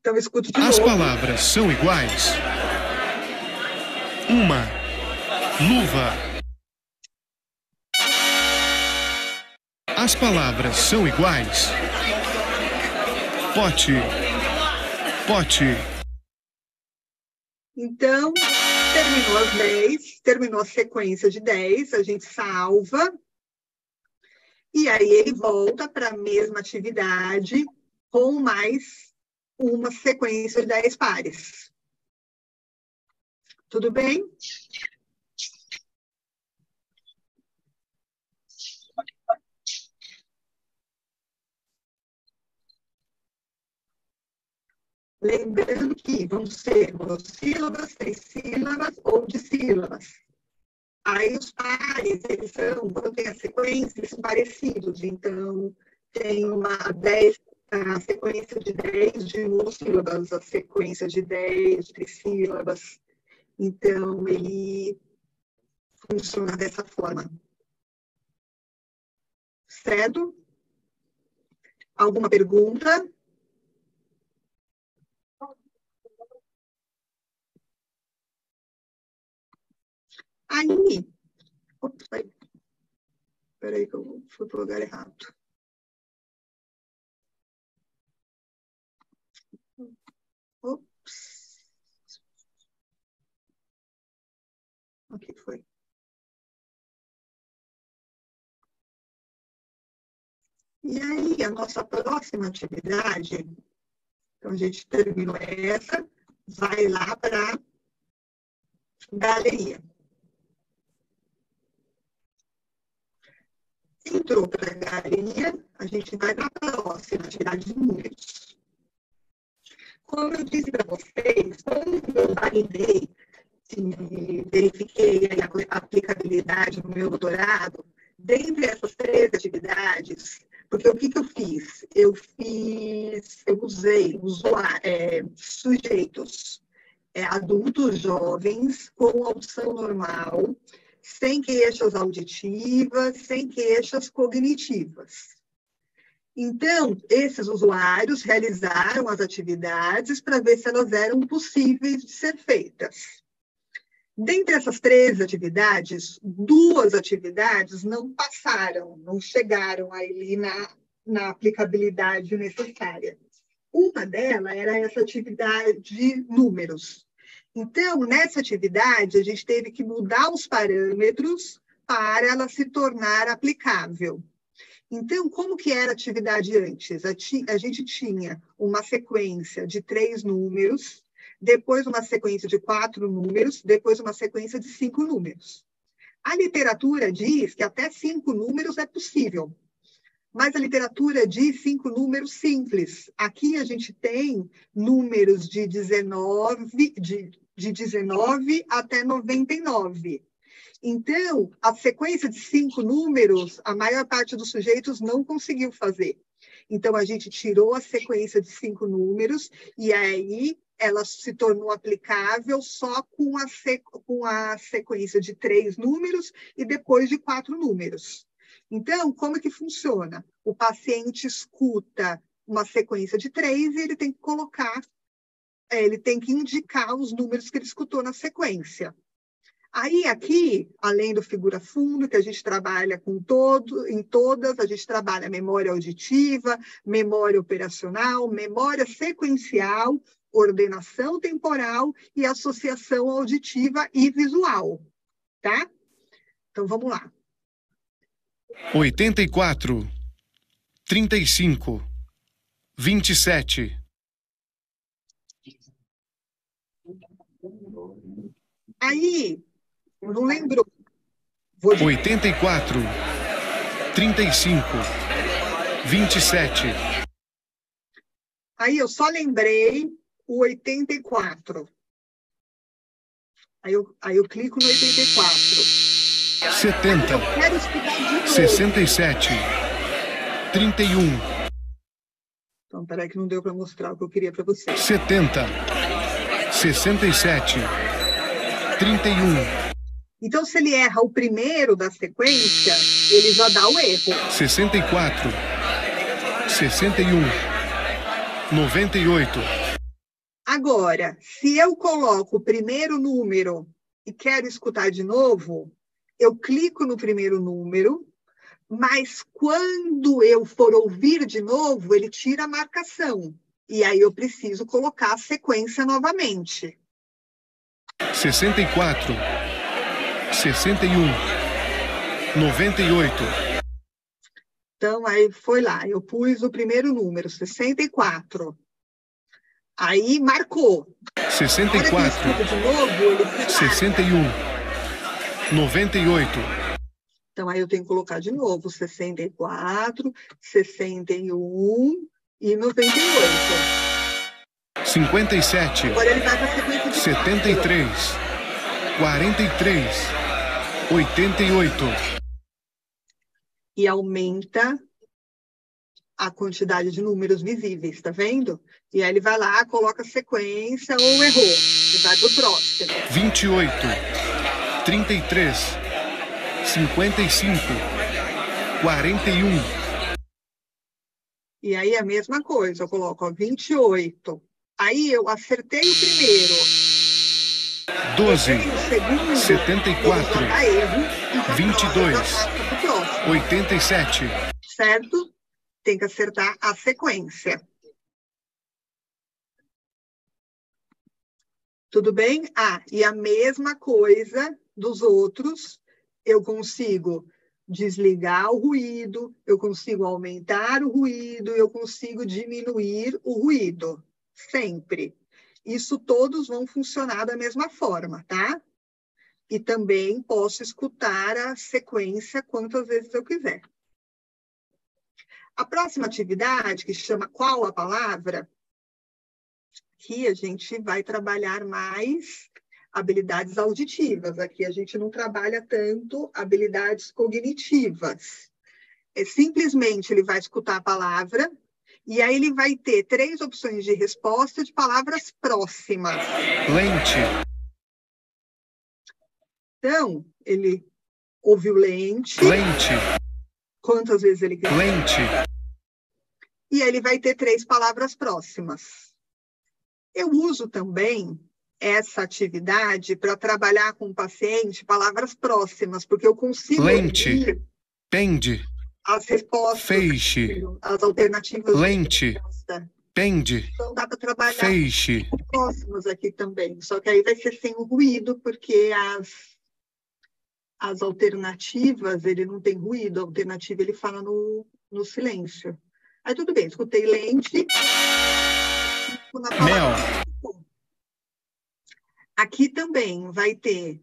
Então, eu escuto de novo. As palavras são iguais. Uma. Luva. As palavras são iguais. Pote. Pote. Então, terminou as 10, terminou a sequência de 10, a gente salva. E aí ele volta para a mesma atividade com mais uma sequência de 10 pares. Tudo bem? Lembrando que vão ser monossílabas, trissílabas ou dissílabas. Aí os pares, eles são, quando tem a sequência, eles são parecidos. Então, tem a sequência de 10 de monossílabas, a sequência de 10 de trissílabas. Então, ele funciona dessa forma. Certo? Alguma pergunta? Aí, ops, peraí que eu fui para o lugar errado. Ops. Aqui foi. E aí, a nossa próxima atividade, então a gente terminou essa, vai lá para a galeria. Entrou para a galeria, a gente vai para a próxima atividade de números. Como eu disse para vocês, quando eu validei, verifiquei a aplicabilidade no meu doutorado, dentre essas 3 atividades, porque o que eu fiz? Eu usei sujeitos adultos jovens com audição normal, sem queixas auditivas, sem queixas cognitivas. Então, esses usuários realizaram as atividades para ver se elas eram possíveis de ser feitas. Dentre essas 3 atividades, 2 atividades não passaram, não chegaram ali na aplicabilidade necessária. Uma delas era essa atividade de números. Então, nessa atividade, a gente teve que mudar os parâmetros para ela se tornar aplicável. Então, como que era a atividade antes? A gente tinha uma sequência de 3 números, depois uma sequência de 4 números, depois uma sequência de 5 números. A literatura diz que até 5 números é possível, Mas a literatura diz 5 números simples. Aqui a gente tem números de 19 até 99. Então, a sequência de 5 números, a maior parte dos sujeitos não conseguiu fazer. Então, a gente tirou a sequência de 5 números e aí ela se tornou aplicável só com a sequência de 3 números e depois de 4 números. Então, como é que funciona? O paciente escuta uma sequência de 3 e ele tem que ele tem que indicar os números que ele escutou na sequência. Aí, aqui, além do figura fundo, que a gente trabalha em todas, a gente trabalha memória auditiva, memória operacional, memória sequencial, ordenação temporal e associação auditiva e visual, tá? Então, vamos lá. 84, 35, 27. Aí, não lembrou. 84, 35, 27. Aí eu só lembrei o 84. Aí eu clico no 84. 70, Eu quero estudar de novo. 67, 31. Então, peraí que não deu para mostrar o que eu queria para vocês. 70, 67, 31. Então, se ele erra o primeiro da sequência, ele já dá o erro. 64, 61, 98. Agora, se eu coloco o primeiro número e quero escutar de novo, eu clico no primeiro número, mas quando eu for ouvir de novo, ele tira a marcação. E aí eu preciso colocar a sequência novamente. 64, 61, 98. Então, aí foi lá, eu pus o primeiro número, 64. Aí marcou. 64, de novo, ele 61, 98. Então, aí eu tenho que colocar de novo 64, 61 e 98. 57, Agora ele vai para a sequência de 73, 43, 88. E aumenta a quantidade de números visíveis, tá vendo? E aí ele vai lá, coloca a sequência ou errou. E vai para o próximo. 28, 33, 55, 41. E aí a mesma coisa, eu coloco 28. Aí eu acertei o primeiro. 12, O segundo, 74, ele já dá erro, e já 22, passa pro próximo, 87. certo? Tem que acertar a sequência. Tudo bem? E a mesma coisa dos outros, eu consigo desligar o ruído, eu consigo aumentar o ruído, eu consigo diminuir o ruído, sempre. Isso todos vão funcionar da mesma forma, tá? E também posso escutar a sequência quantas vezes eu quiser. A próxima atividade, que chama Qual a Palavra? Aqui a gente vai trabalhar mais habilidades auditivas. Aqui a gente não trabalha tanto habilidades cognitivas. Simplesmente ele vai escutar a palavra e aí ele vai ter 3 opções de resposta de palavras próximas. Lente. Então, ele ouviu lente. Lente. Quantas vezes ele quer? Lente. E aí ele vai ter 3 palavras próximas. Eu uso também essa atividade para trabalhar com o paciente palavras próximas, porque eu consigo lente, pende, as respostas, feixe, as alternativas. Lente, pende, então dá para trabalhar feixe. próximos aqui também, só que aí vai ser sem o ruído, porque as alternativas, ele não tem ruído, a alternativa ele fala no silêncio. Aí tudo bem, escutei lente. Mel. Aqui também vai ter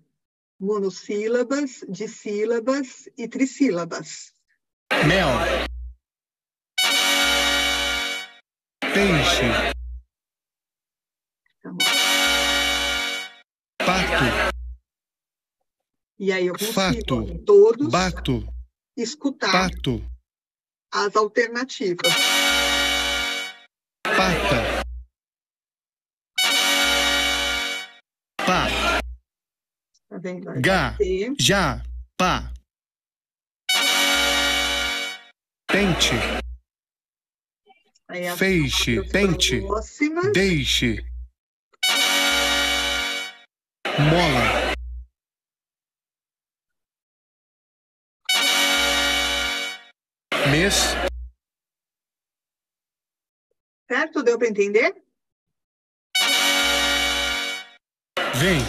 monossílabas, dissílabas e trissílabas. Mel. peixe, Tá bom. pato, E aí eu consigo, fato, ó, todos bato, escutar pato, as alternativas. pata, pá, Tá vendo? gá, T, já, pá, pente, aí as feixe, palavras pente, próximas. deixe, mola, mês, Certo? Deu para entender? vem,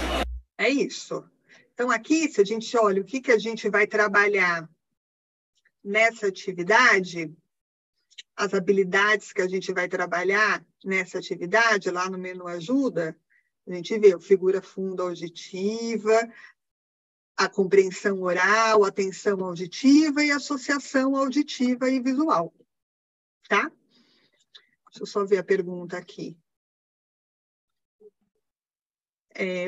É isso. Então, aqui, se a gente olha o que a gente vai trabalhar nessa atividade, as habilidades que a gente vai trabalhar nessa atividade, lá no menu ajuda, a gente vê figura funda auditiva, a compreensão oral, atenção auditiva e associação auditiva e visual. Tá? Deixa eu só ver a pergunta aqui.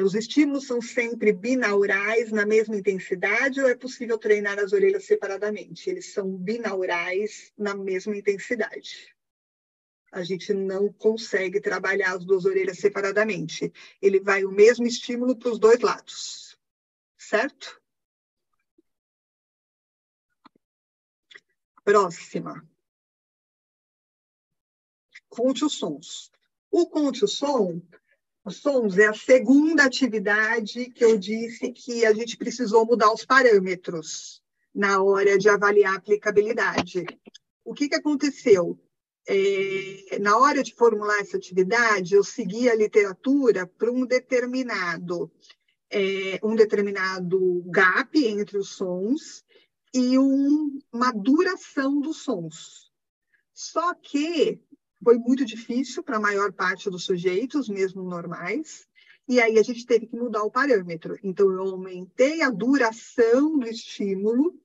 Os estímulos são sempre binaurais, na mesma intensidade, ou é possível treinar as orelhas separadamente? Eles são binaurais na mesma intensidade. A gente não consegue trabalhar as duas orelhas separadamente. Ele vai o mesmo estímulo para os dois lados. Certo? Próxima. Conte os sons. O conte os sons é a segunda atividade que eu disse que a gente precisou mudar os parâmetros na hora de avaliar a aplicabilidade. O que aconteceu? Na hora de formular essa atividade, eu segui a literatura para um determinado gap entre os sons e uma duração dos sons. Só que foi muito difícil para a maior parte dos sujeitos, mesmo normais, e aí a gente teve que mudar o parâmetro. Então, eu aumentei a duração do estímulo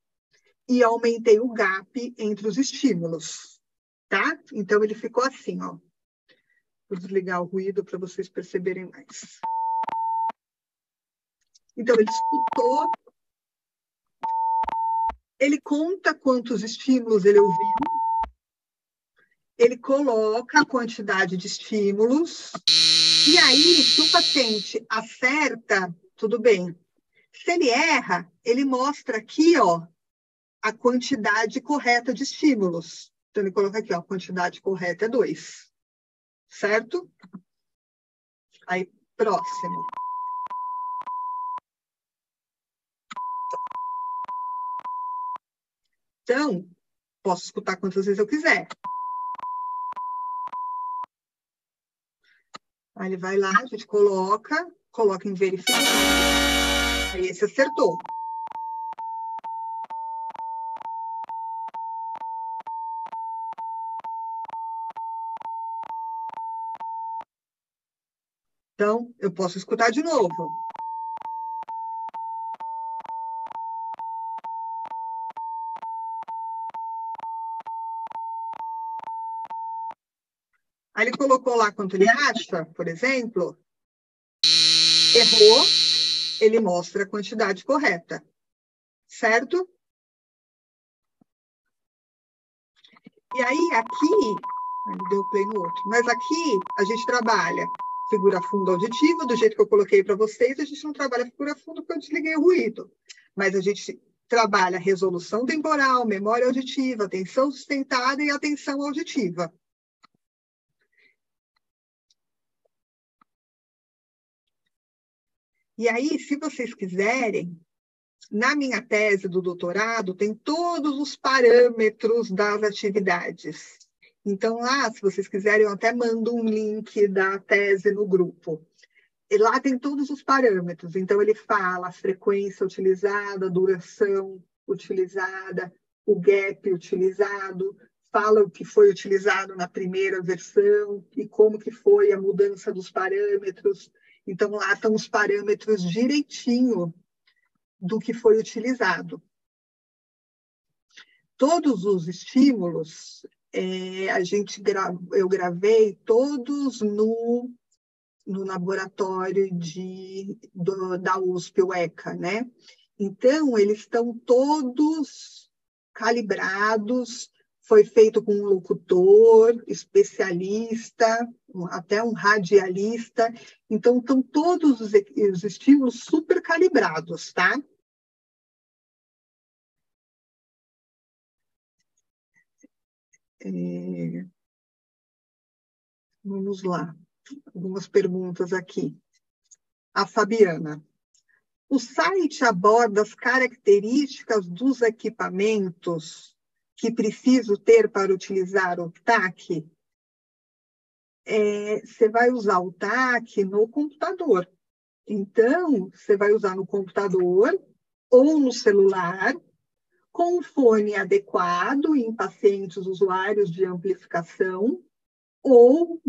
e aumentei o gap entre os estímulos, tá? Então, ele ficou assim, ó. Vou desligar o ruído para vocês perceberem mais. Então, ele escutou, ele conta quantos estímulos ele ouviu, ele coloca a quantidade de estímulos, e aí, se o paciente acerta, tudo bem. Se ele erra, ele mostra aqui, ó, a quantidade correta de estímulos. Então, ele coloca aqui, ó, a quantidade correta é 2. Certo? Aí, próximo. Então, posso escutar quantas vezes eu quiser. Aí ele vai lá, a gente coloca em verificar. Aí esse acertou. Então, eu posso escutar de novo. Aí ele colocou lá quanto ele acha, por exemplo, errou, ele mostra a quantidade correta, certo? E aí, aqui, ele deu play no outro, mas aqui a gente trabalha figura funda auditiva, do jeito que eu coloquei para vocês, a gente não trabalha figura funda porque eu desliguei o ruído, mas a gente trabalha resolução temporal, memória auditiva, atenção sustentada e atenção auditiva. E aí, se vocês quiserem, na minha tese do doutorado, tem todos os parâmetros das atividades. Então, lá, se vocês quiserem, eu até mando um link da tese no grupo. E lá tem todos os parâmetros. Então, ele fala a frequência utilizada, a duração utilizada, o gap utilizado, fala o que foi utilizado na primeira versão e como que foi a mudança dos parâmetros. Então, lá estão os parâmetros direitinho do que foi utilizado. Todos os estímulos, Eu gravei todos no laboratório da USP, o ECA, né? Então, eles estão todos calibrados, foi feito com um locutor, especialista, até um radialista. Então, estão todos os estímulos super calibrados, tá? Vamos lá. Algumas perguntas aqui. A Fabiana. O site aborda as características dos equipamentos que preciso ter para utilizar o TAC? Você vai usar o TAC no computador. Então, você vai usar no computador ou no celular, com um fone adequado em pacientes usuários de amplificação, ou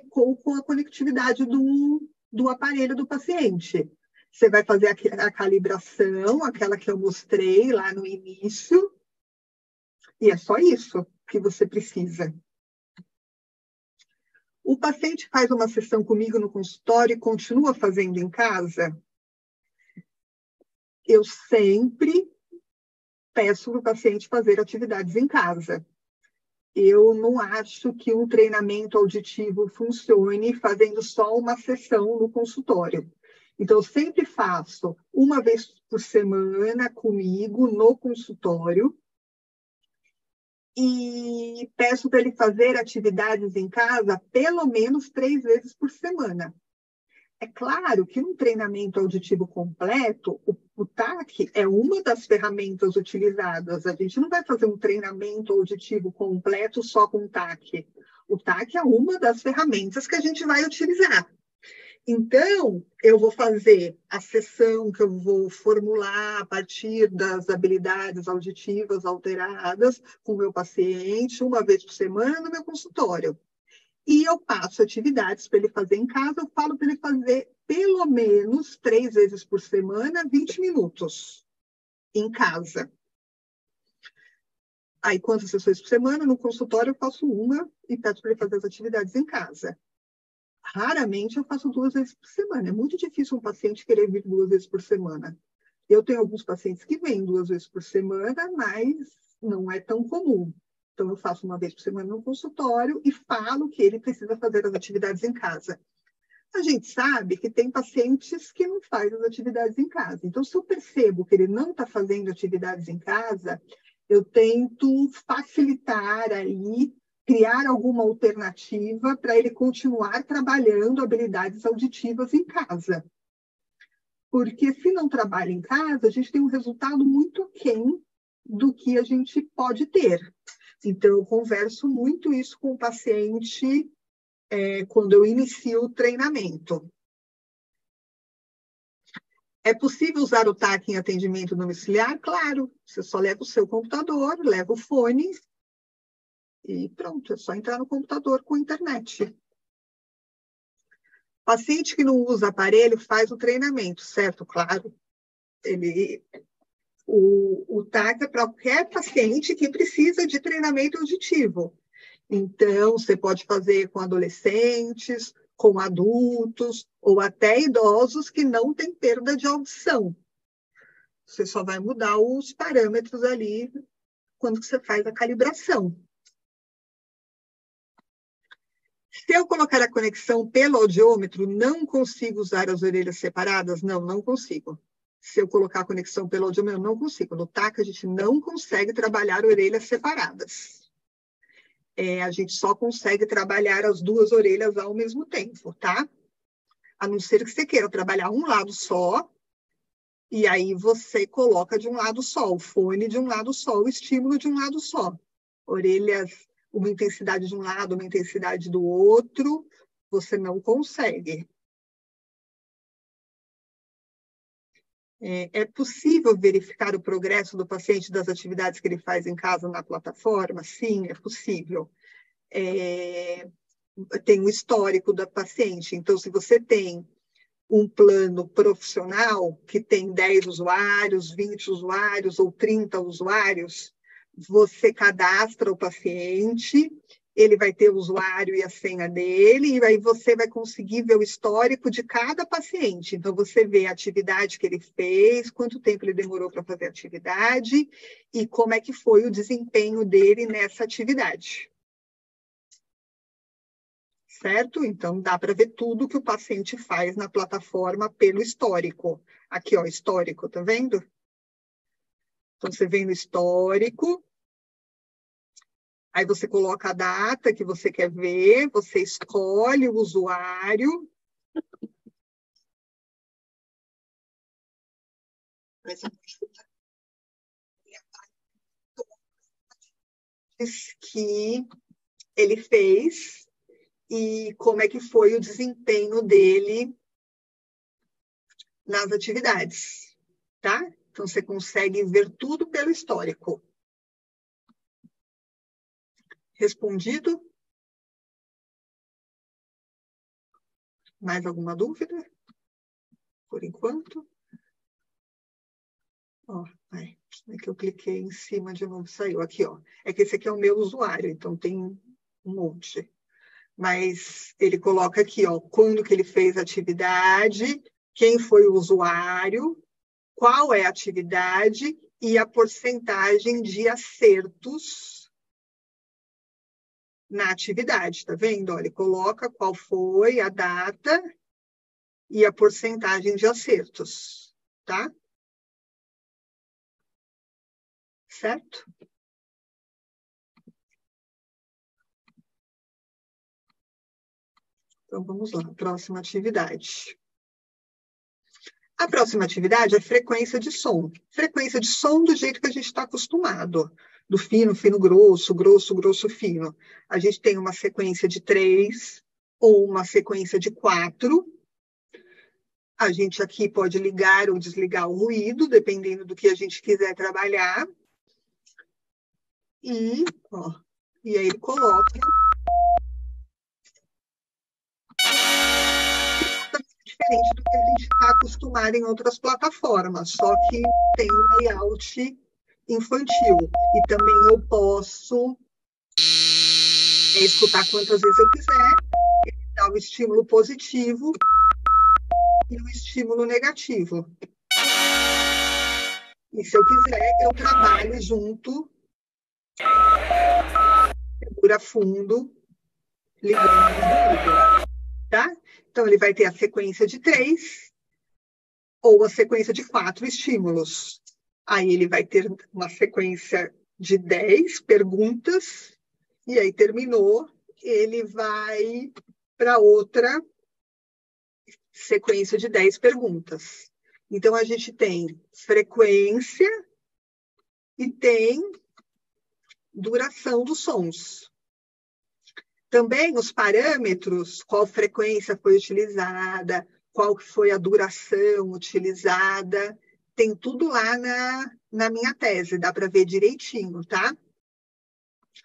com a conectividade do aparelho do paciente. Você vai fazer a calibração, aquela que eu mostrei lá no início, e é só isso que você precisa. O paciente faz uma sessão comigo no consultório e continua fazendo em casa? Eu sempre peço para o paciente fazer atividades em casa. Eu não acho que um treinamento auditivo funcione fazendo só uma sessão no consultório. Então, eu sempre faço uma vez por semana comigo no consultório e peço para ele fazer atividades em casa pelo menos 3 vezes por semana. É claro que num treinamento auditivo completo, o TAC é uma das ferramentas utilizadas. A gente não vai fazer um treinamento auditivo completo só com o TAC. O TAC é uma das ferramentas que a gente vai utilizar. Então, eu vou fazer a sessão que eu vou formular a partir das habilidades auditivas alteradas com o meu paciente, uma vez por semana no meu consultório. E eu passo atividades para ele fazer em casa, eu falo para ele fazer pelo menos 3 vezes por semana, 20 minutos em casa. Aí, quantas sessões por semana? No consultório eu faço uma e peço para ele fazer as atividades em casa. Raramente eu faço 2 vezes por semana. É muito difícil um paciente querer vir 2 vezes por semana. Eu tenho alguns pacientes que vêm 2 vezes por semana, mas não é tão comum. Então, eu faço uma vez por semana no consultório e falo que ele precisa fazer as atividades em casa. A gente sabe que tem pacientes que não fazem as atividades em casa. Então, se eu percebo que ele não está fazendo atividades em casa, eu tento facilitar aí, criar alguma alternativa para ele continuar trabalhando habilidades auditivas em casa. Porque se não trabalha em casa, a gente tem um resultado muito aquém do que a gente pode ter. Então, eu converso muito isso com o paciente quando eu inicio o treinamento. É possível usar o TAC em atendimento domiciliar? Claro. Você só leva o seu computador, leva o fone e pronto. É só entrar no computador com a internet. Paciente que não usa aparelho faz o treinamento, certo? Claro. O TAC é para qualquer paciente que precisa de treinamento auditivo. Então, você pode fazer com adolescentes, com adultos, ou até idosos que não têm perda de audição. Você só vai mudar os parâmetros ali quando você faz a calibração. Se eu colocar a conexão pelo audiômetro, não consigo usar as orelhas separadas? Não, não consigo. Se eu colocar a conexão pelo audiômetro, eu não consigo. No TAC, a gente não consegue trabalhar orelhas separadas. A gente só consegue trabalhar as 2 orelhas ao mesmo tempo, tá? A não ser que você queira trabalhar um lado só, e aí você coloca de um lado só, o fone de um lado só, o estímulo de um lado só. Orelhas, uma intensidade de um lado, uma intensidade do outro, você não consegue. É possível verificar o progresso do paciente das atividades que ele faz em casa na plataforma? Sim, é possível. Tem um histórico da paciente. Então, se você tem um plano profissional que tem 10 usuários, 20 usuários ou 30 usuários, você cadastra o paciente, ele vai ter o usuário e a senha dele, e aí você vai conseguir ver o histórico de cada paciente. Então, você vê a atividade que ele fez, quanto tempo ele demorou para fazer a atividade, e como é que foi o desempenho dele nessa atividade. Certo? Então, dá para ver tudo que o paciente faz na plataforma pelo histórico. Aqui, ó, histórico, tá vendo? Então, você vem no histórico, aí você coloca a data que você quer ver, você escolhe o usuário. Que ele fez e como é que foi o desempenho dele nas atividades, tá? Então, você consegue ver tudo pelo histórico. Respondido? Mais alguma dúvida? Por enquanto? Ó, é que eu cliquei em cima de novo, saiu aqui, ó. É que esse aqui é o meu usuário, então tem um monte. Mas ele coloca aqui, ó, quando que ele fez a atividade, quem foi o usuário, qual é a atividade e a porcentagem de acertos na atividade, tá vendo? Ó, ele coloca qual foi a data e a porcentagem de acertos, tá? Certo? Então, vamos lá, próxima atividade. A próxima atividade é frequência de som. Frequência de som do jeito que a gente está acostumado. Do fino, fino, grosso, grosso, grosso, fino. A gente tem uma sequência de 3 ou uma sequência de 4. A gente aqui pode ligar ou desligar o ruído, dependendo do que a gente quiser trabalhar. E aí ele coloca... diferente do que a gente está acostumado em outras plataformas, só que tem um layout infantil. E também eu posso escutar quantas vezes eu quiser, dar o estímulo positivo e o estímulo negativo. E se eu quiser, eu trabalho junto, segura fundo, ligando o ruído, tá? Então, ele vai ter a sequência de 3 ou a sequência de 4 estímulos. Aí ele vai ter uma sequência de 10 perguntas, e aí terminou, ele vai para outra sequência de 10 perguntas. Então, a gente tem frequência e tem duração dos sons. Também os parâmetros, qual frequência foi utilizada, qual foi a duração utilizada, tem tudo lá na minha tese, dá para ver direitinho, tá?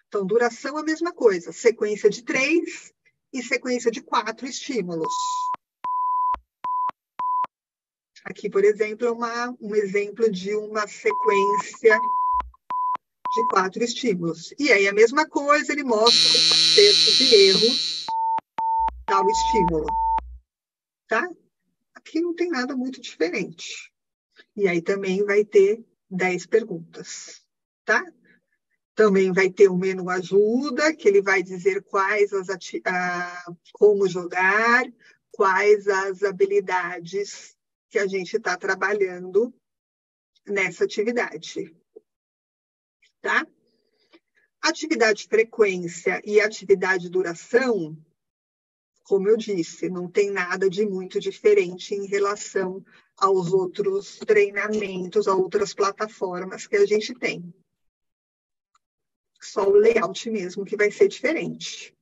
Então, duração é a mesma coisa, sequência de 3 e sequência de 4 estímulos. Aqui, por exemplo, é um exemplo de uma sequência de 4 estímulos. E aí, a mesma coisa, ele mostra os acertos e erros tal estímulo. Tá? Aqui não tem nada muito diferente. E aí também vai ter 10 perguntas. Tá? Também vai ter o menu ajuda, que ele vai dizer quais como jogar, quais as habilidades que a gente está trabalhando nessa atividade. Tá? Atividade frequência e atividade duração, como eu disse, não tem nada de muito diferente em relação aos outros treinamentos, a outras plataformas que a gente tem. Só o layout mesmo que vai ser diferente.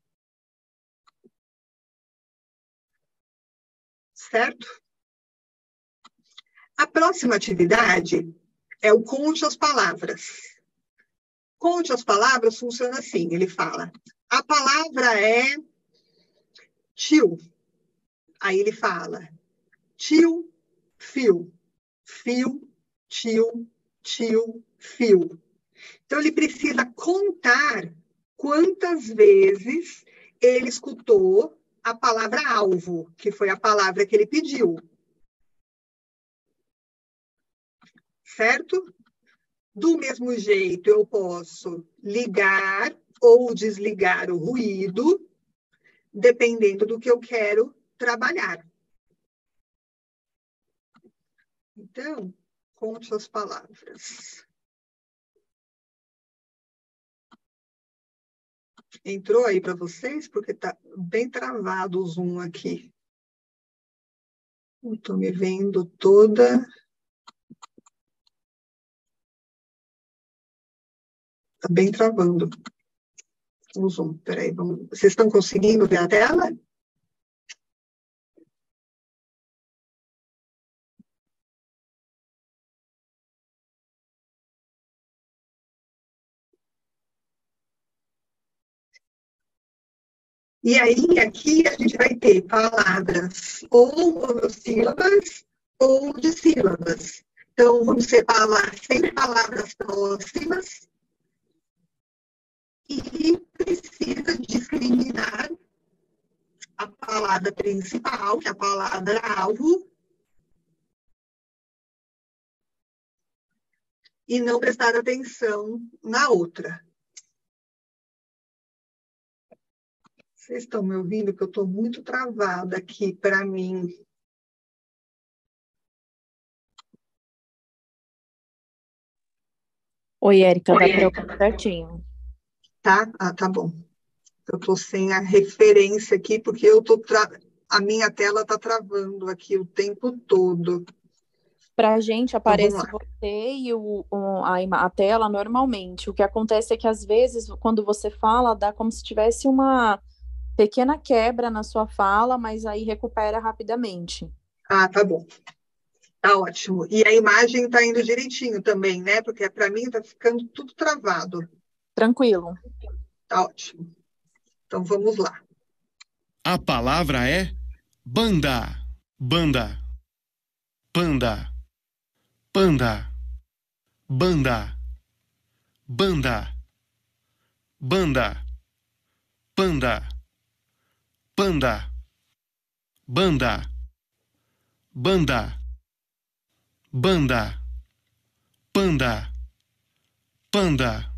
Certo? A próxima atividade é o conte as palavras. Conte as palavras funciona assim, ele fala, a palavra é tio. Aí ele fala, tio, fio, fio, tio, tio, fio. Então, ele precisa contar quantas vezes ele escutou a palavra alvo, que foi a palavra que ele pediu. Certo? Do mesmo jeito, eu posso ligar ou desligar o ruído, dependendo do que eu quero trabalhar. Então, conte as palavras. Entrou aí para vocês? Porque está bem travado o Zoom aqui. Estou me vendo toda. Está bem travando o Zoom. Peraí, vamos. Vocês estão conseguindo ver a tela? E aí, aqui a gente vai ter palavras ou monossílabas ou dissílabas. Então, vamos separar sempre palavras próximas e precisa discriminar a palavra principal, que é a palavra-alvo, e não prestar atenção na outra. Vocês estão me ouvindo? Que eu estou muito travada aqui para mim. Oi, Érica, dá para ouvir certinho. Tá? Ah, tá bom. Eu estou sem a referência aqui, porque eu tô a minha tela está travando aqui o tempo todo. Para a gente aparece você e a tela normalmente. O que acontece é que, às vezes, quando você fala, dá como se tivesse uma pequena quebra na sua fala, mas aí recupera rapidamente. Ah, tá bom. Tá ótimo. E a imagem está indo direitinho também, né? Porque para mim está ficando tudo travado. Tranquilo. Tá ótimo. Então vamos lá. A palavra é banda. Banda. Panda. Panda. Banda. Banda. Banda. Panda. Panda. Banda. Banda. Banda. Panda. Panda.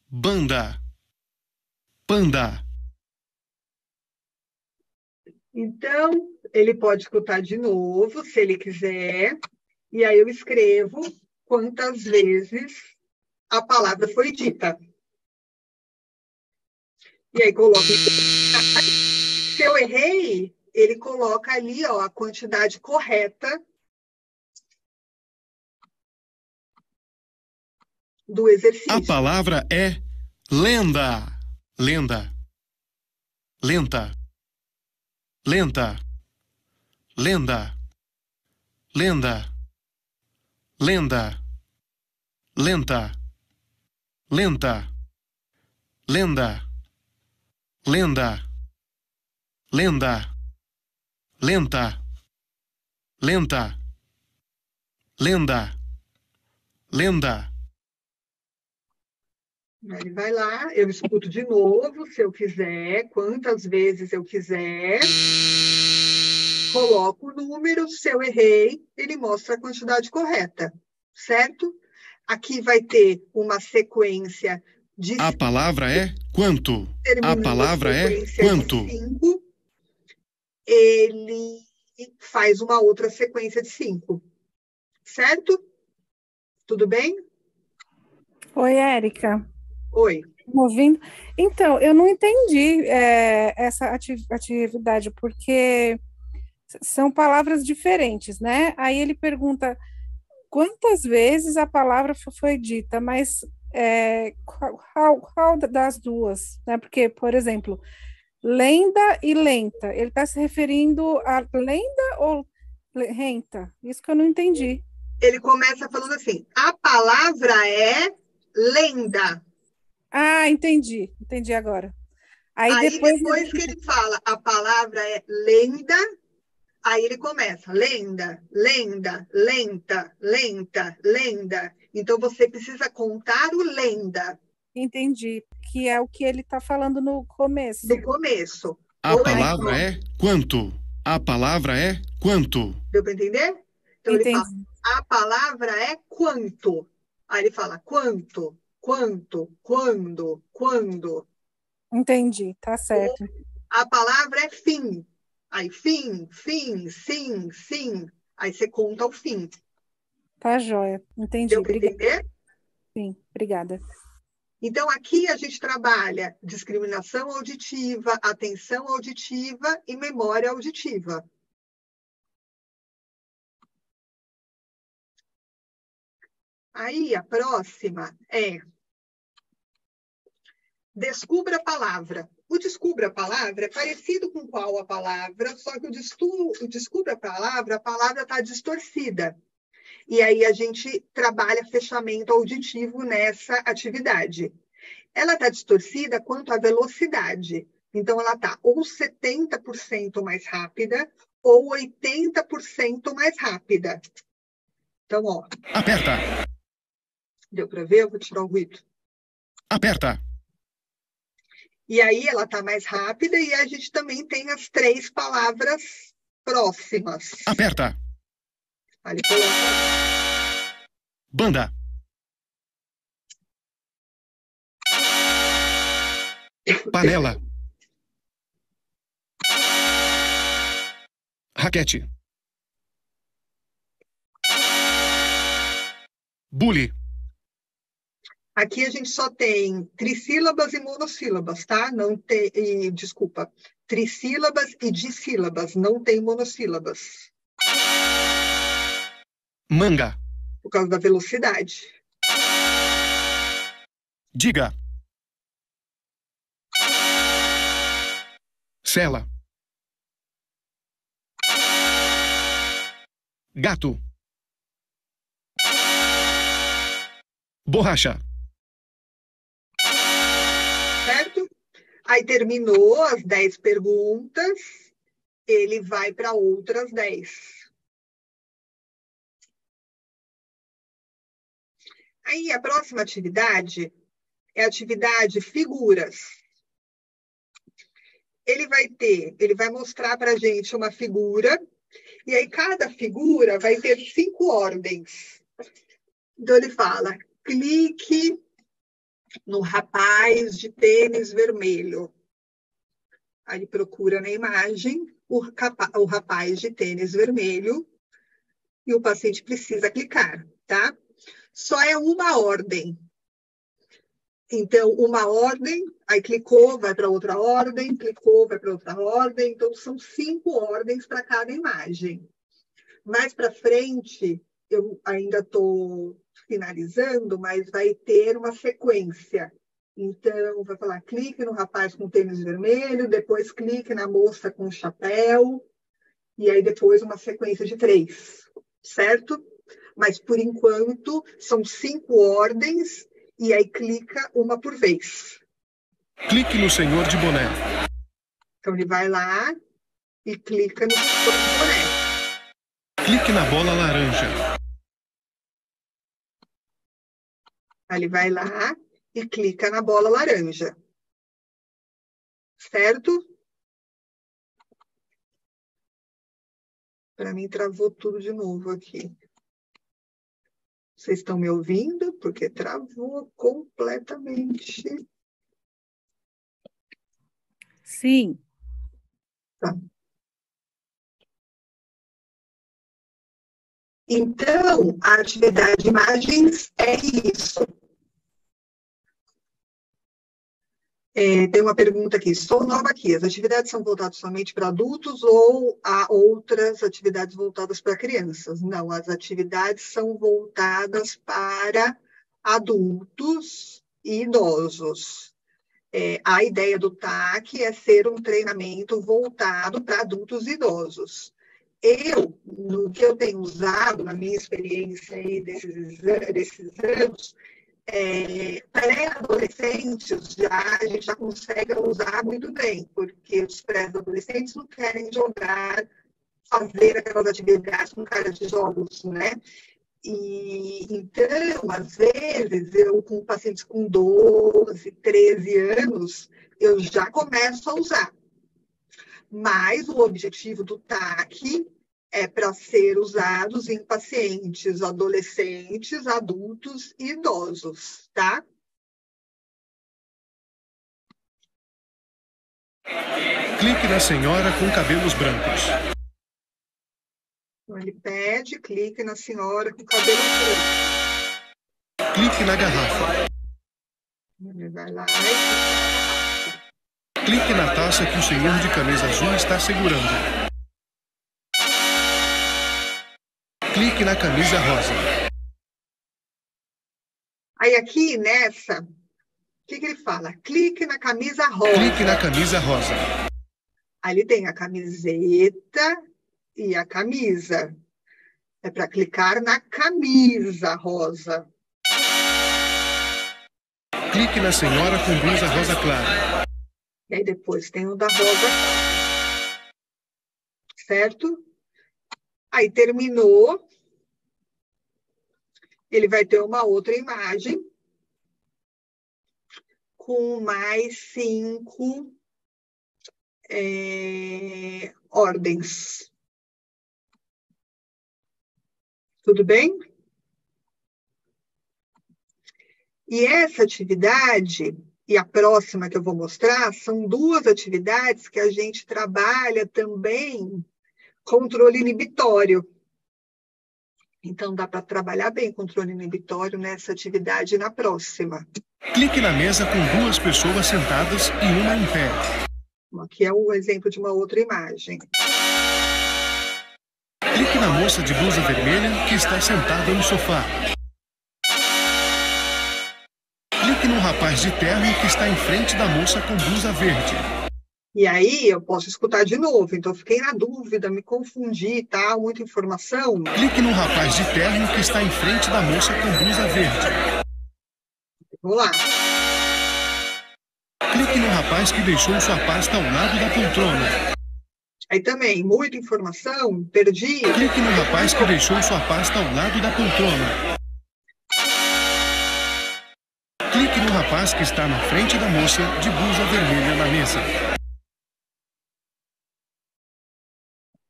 Banda. Panda. Então, ele pode escutar de novo, se ele quiser, e aí eu escrevo quantas vezes a palavra foi dita. E aí coloco. Se eu errei, ele coloca ali, ó, a quantidade correta do exercício. A palavra é lenda. Lenda. Lenta. Lenta. Lenda. Lenda. Lenda. Lenta. Lenta. Lenda. Lenda. Lenda. Lenta. Lenta. Lenda. Lenda. Ele vai lá, eu escuto de novo, se eu quiser, quantas vezes eu quiser. Coloco o número, se eu errei, ele mostra a quantidade correta, certo? Aqui vai ter uma sequência de... A palavra é quanto? A palavra é quanto? 5, ele faz uma outra sequência de 5, certo? Tudo bem? Oi, Érica. Oi. Ouvindo? Então, eu não entendi essa atividade, porque são palavras diferentes, né? Aí ele pergunta quantas vezes a palavra foi dita, mas qual das duas? Né? Porque, por exemplo, lenda e lenta, ele está se referindo a lenda ou renta? Isso que eu não entendi. Ele começa falando assim, a palavra é lenda. Ah, entendi agora. Aí depois que ele fala a palavra é lenda, aí ele começa lenda, lenda, lenta, lenta, lenda. Então, você precisa contar o lenda. Entendi, que é o que ele está falando no começo. No começo. A palavra é quanto? A palavra é quanto? Deu para entender? Então, ele fala, a palavra é quanto. Aí ele fala quanto, quanto, quando, quando. Entendi, tá certo. A palavra é fim. Aí fim, sim, sim. Aí você conta o fim. Tá joia, entendi. Deu para entender? Sim, obrigada. Então, aqui a gente trabalha discriminação auditiva, atenção auditiva e memória auditiva. Aí, a próxima é descubra a palavra. O descubra a palavra é parecido com qual a palavra, só que o descubra a palavra está distorcida. E aí a gente trabalha fechamento auditivo nessa atividade. Ela está distorcida quanto à velocidade. Então, ela está ou 70% mais rápida ou 80% mais rápida. Então, ó. Aperta. Deu para ver? Eu vou tirar o ruído. Aperta. E aí ela está mais rápida e a gente também tem as 3 palavras próximas. Aperta. Ali coloca. Banda. Panela. Raquete. Bule. Aqui a gente só tem trissílabas e monossílabas, tá? Não tem, desculpa, trissílabas e dissílabas, não tem monossílabas. Manga. Por causa da velocidade. Diga. Cela. Gato. Borracha. Certo? Aí terminou as 10 perguntas, ele vai para outras 10. Aí a próxima atividade é a atividade figuras. Ele vai mostrar para a gente uma figura, e aí cada figura vai ter 5 ordens. Então ele fala, clique no rapaz de tênis vermelho. Aí ele procura na imagem o rapaz de tênis vermelho e o paciente precisa clicar, tá? Só é uma ordem. Então, uma ordem, aí clicou, vai para outra ordem, clicou, vai para outra ordem. Então, são 5 ordens para cada imagem. Mais para frente, eu ainda estou finalizando, mas vai ter uma sequência. Então, vai falar, clique no rapaz com tênis vermelho, depois clique na moça com chapéu, e aí depois uma sequência de 3, certo? Mas, por enquanto, são 5 ordens, e aí clica uma por vez. Clique no senhor de boné. Então, ele vai lá e clica no senhor de boné. Clique na bola laranja. Aí ele vai lá e clica na bola laranja. Certo? Para mim, travou tudo de novo aqui. Vocês estão me ouvindo? Porque travou completamente. Sim. Tá. Então, a atividade de imagens é isso. Tem uma pergunta aqui. Sou nova aqui. As atividades são voltadas somente para adultos ou há outras atividades voltadas para crianças? Não, as atividades são voltadas para adultos e idosos. A ideia do TAC é ser um treinamento voltado para adultos e idosos. No que eu tenho usado, na minha experiência aí desses anos, pré-adolescentes a gente já consegue usar muito bem, porque os pré-adolescentes não querem jogar, fazer aquelas atividades com cara de jogos, né? E então, às vezes, eu com pacientes com 12, 13 anos, eu já começo a usar. Mas o objetivo do TAC é para ser usados em pacientes adolescentes, adultos e idosos, tá? Clique na senhora com cabelos brancos. Então, ele pede, clique na senhora com cabelo branco. Clique na garrafa. Ele vai lá Clique na taça que o senhor de camisa azul está segurando. Clique na camisa rosa. Aí aqui, nessa, o que ele fala? Clique na camisa rosa. Clique na camisa rosa. Aí ele tem a camiseta e a camisa. É para clicar na camisa rosa. Clique na senhora com blusa rosa clara. E aí depois tem o da rosa. Certo? Aí terminou. Ele vai ter uma outra imagem com mais 5 ordens. Tudo bem? E essa atividade, e a próxima que eu vou mostrar, são 2 atividades que a gente trabalha também controle inibitório. Então, dá para trabalhar bem controle inibitório nessa atividade e na próxima. Clique na mesa com 2 pessoas sentadas e uma em pé. Aqui é um exemplo de uma outra imagem. Clique na moça de blusa vermelha que está sentada no sofá. Clique no rapaz de terno que está em frente da moça com blusa verde. E aí, eu posso escutar de novo. Então, fiquei na dúvida, me confundi e tal, muita informação. Clique no rapaz de terno que está em frente da moça com blusa verde. Vamos lá. Clique no rapaz que deixou sua pasta ao lado da poltrona. Aí também, muita informação, perdi. Clique no rapaz que deixou sua pasta ao lado da poltrona. Clique no rapaz que está na frente da moça de blusa vermelha na mesa.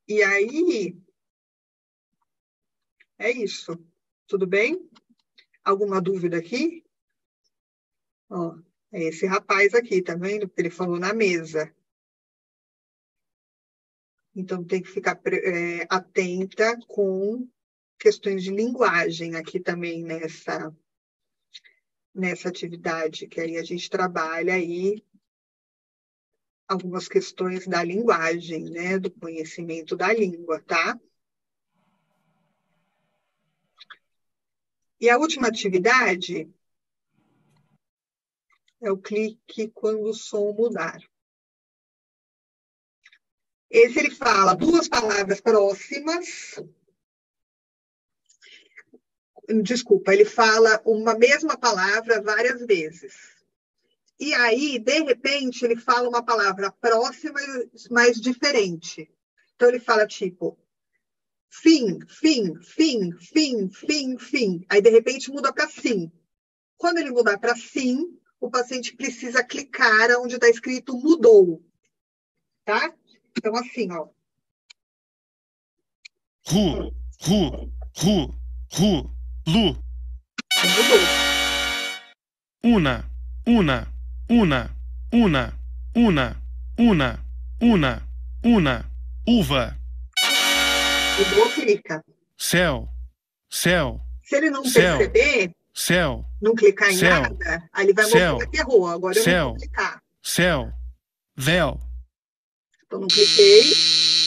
E aí, é isso. Tudo bem? Alguma dúvida aqui? Ó, é esse rapaz aqui, tá vendo? Porque ele falou na mesa. Então, tem que ficar atenta com questões de linguagem aqui também nessa atividade, que aí a gente trabalha aí algumas questões da linguagem, né, do conhecimento da língua, tá? E a última atividade é o clique quando o som mudar. Esse ele fala 2 palavras próximas. Desculpa, ele fala uma mesma palavra várias vezes. E aí, de repente, ele fala uma palavra próxima, mas diferente. Então, ele fala tipo, fim, fim, fim, fim, fim, fim. Aí, de repente, muda para sim. Quando ele mudar para sim, o paciente precisa clicar onde está escrito mudou. Tá? Então, assim, ó. Ru, ru, ru, ru, lu. Mudou. Una, una. Una, una, una, una, una, una, uva. Mudou, clica. Céu, céu. Se ele não céu, perceber, céu, não clicar em céu, nada, aí ele vai céu, mostrar que errou. Agora eu céu, não vou clicar. Céu, véu. Então, não cliquei.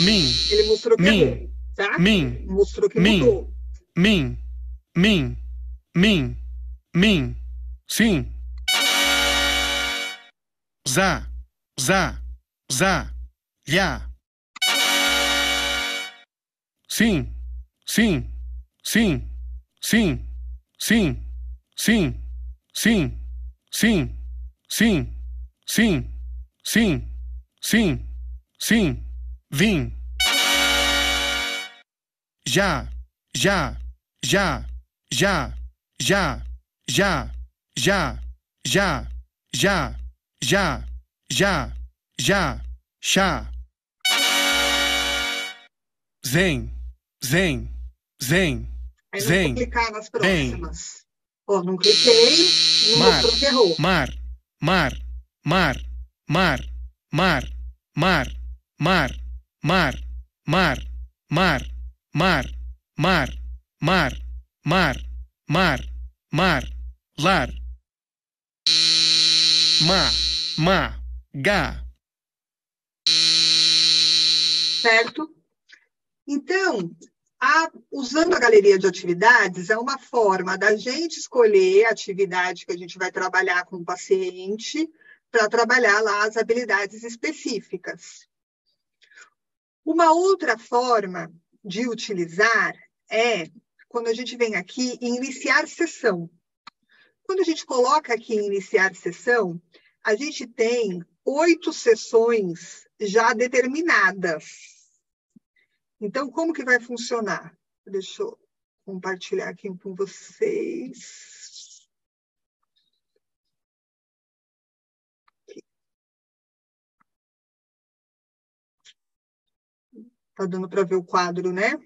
Mim. Ele mostrou que mim, errou, tá? Mim. Mostrou que mim, mudou. Mim. Mim. Mim. Mim. Sim. Za, za, za, já. Sim, sim, sim, sim, sim, sim, sim, sim, sim, sim, sim, sim, sim, vim. Já, já, já, já, já, já, já, já, já, já, já, já, chá. Zen, zen, zen, Aí não zen, vou clicar nas bem. próximas. Ó, não cliquei, não Mar, mostrou que errou. mar, mar, mar, mar, mar, mar, mar, mar, mar, mar, mar, mar, mar, mar, mar, mar, lar. Ma, ga. Certo? Então, usando a galeria de atividades, é uma forma da gente escolher a atividade que a gente vai trabalhar com o paciente para trabalhar lá as habilidades específicas. Uma outra forma de utilizar é quando a gente vem aqui em iniciar sessão. Quando a gente coloca aqui em iniciar sessão, a gente tem 8 sessões já determinadas. Então, como que vai funcionar? Deixa eu compartilhar aqui com vocês. Tá dando para ver o quadro, né?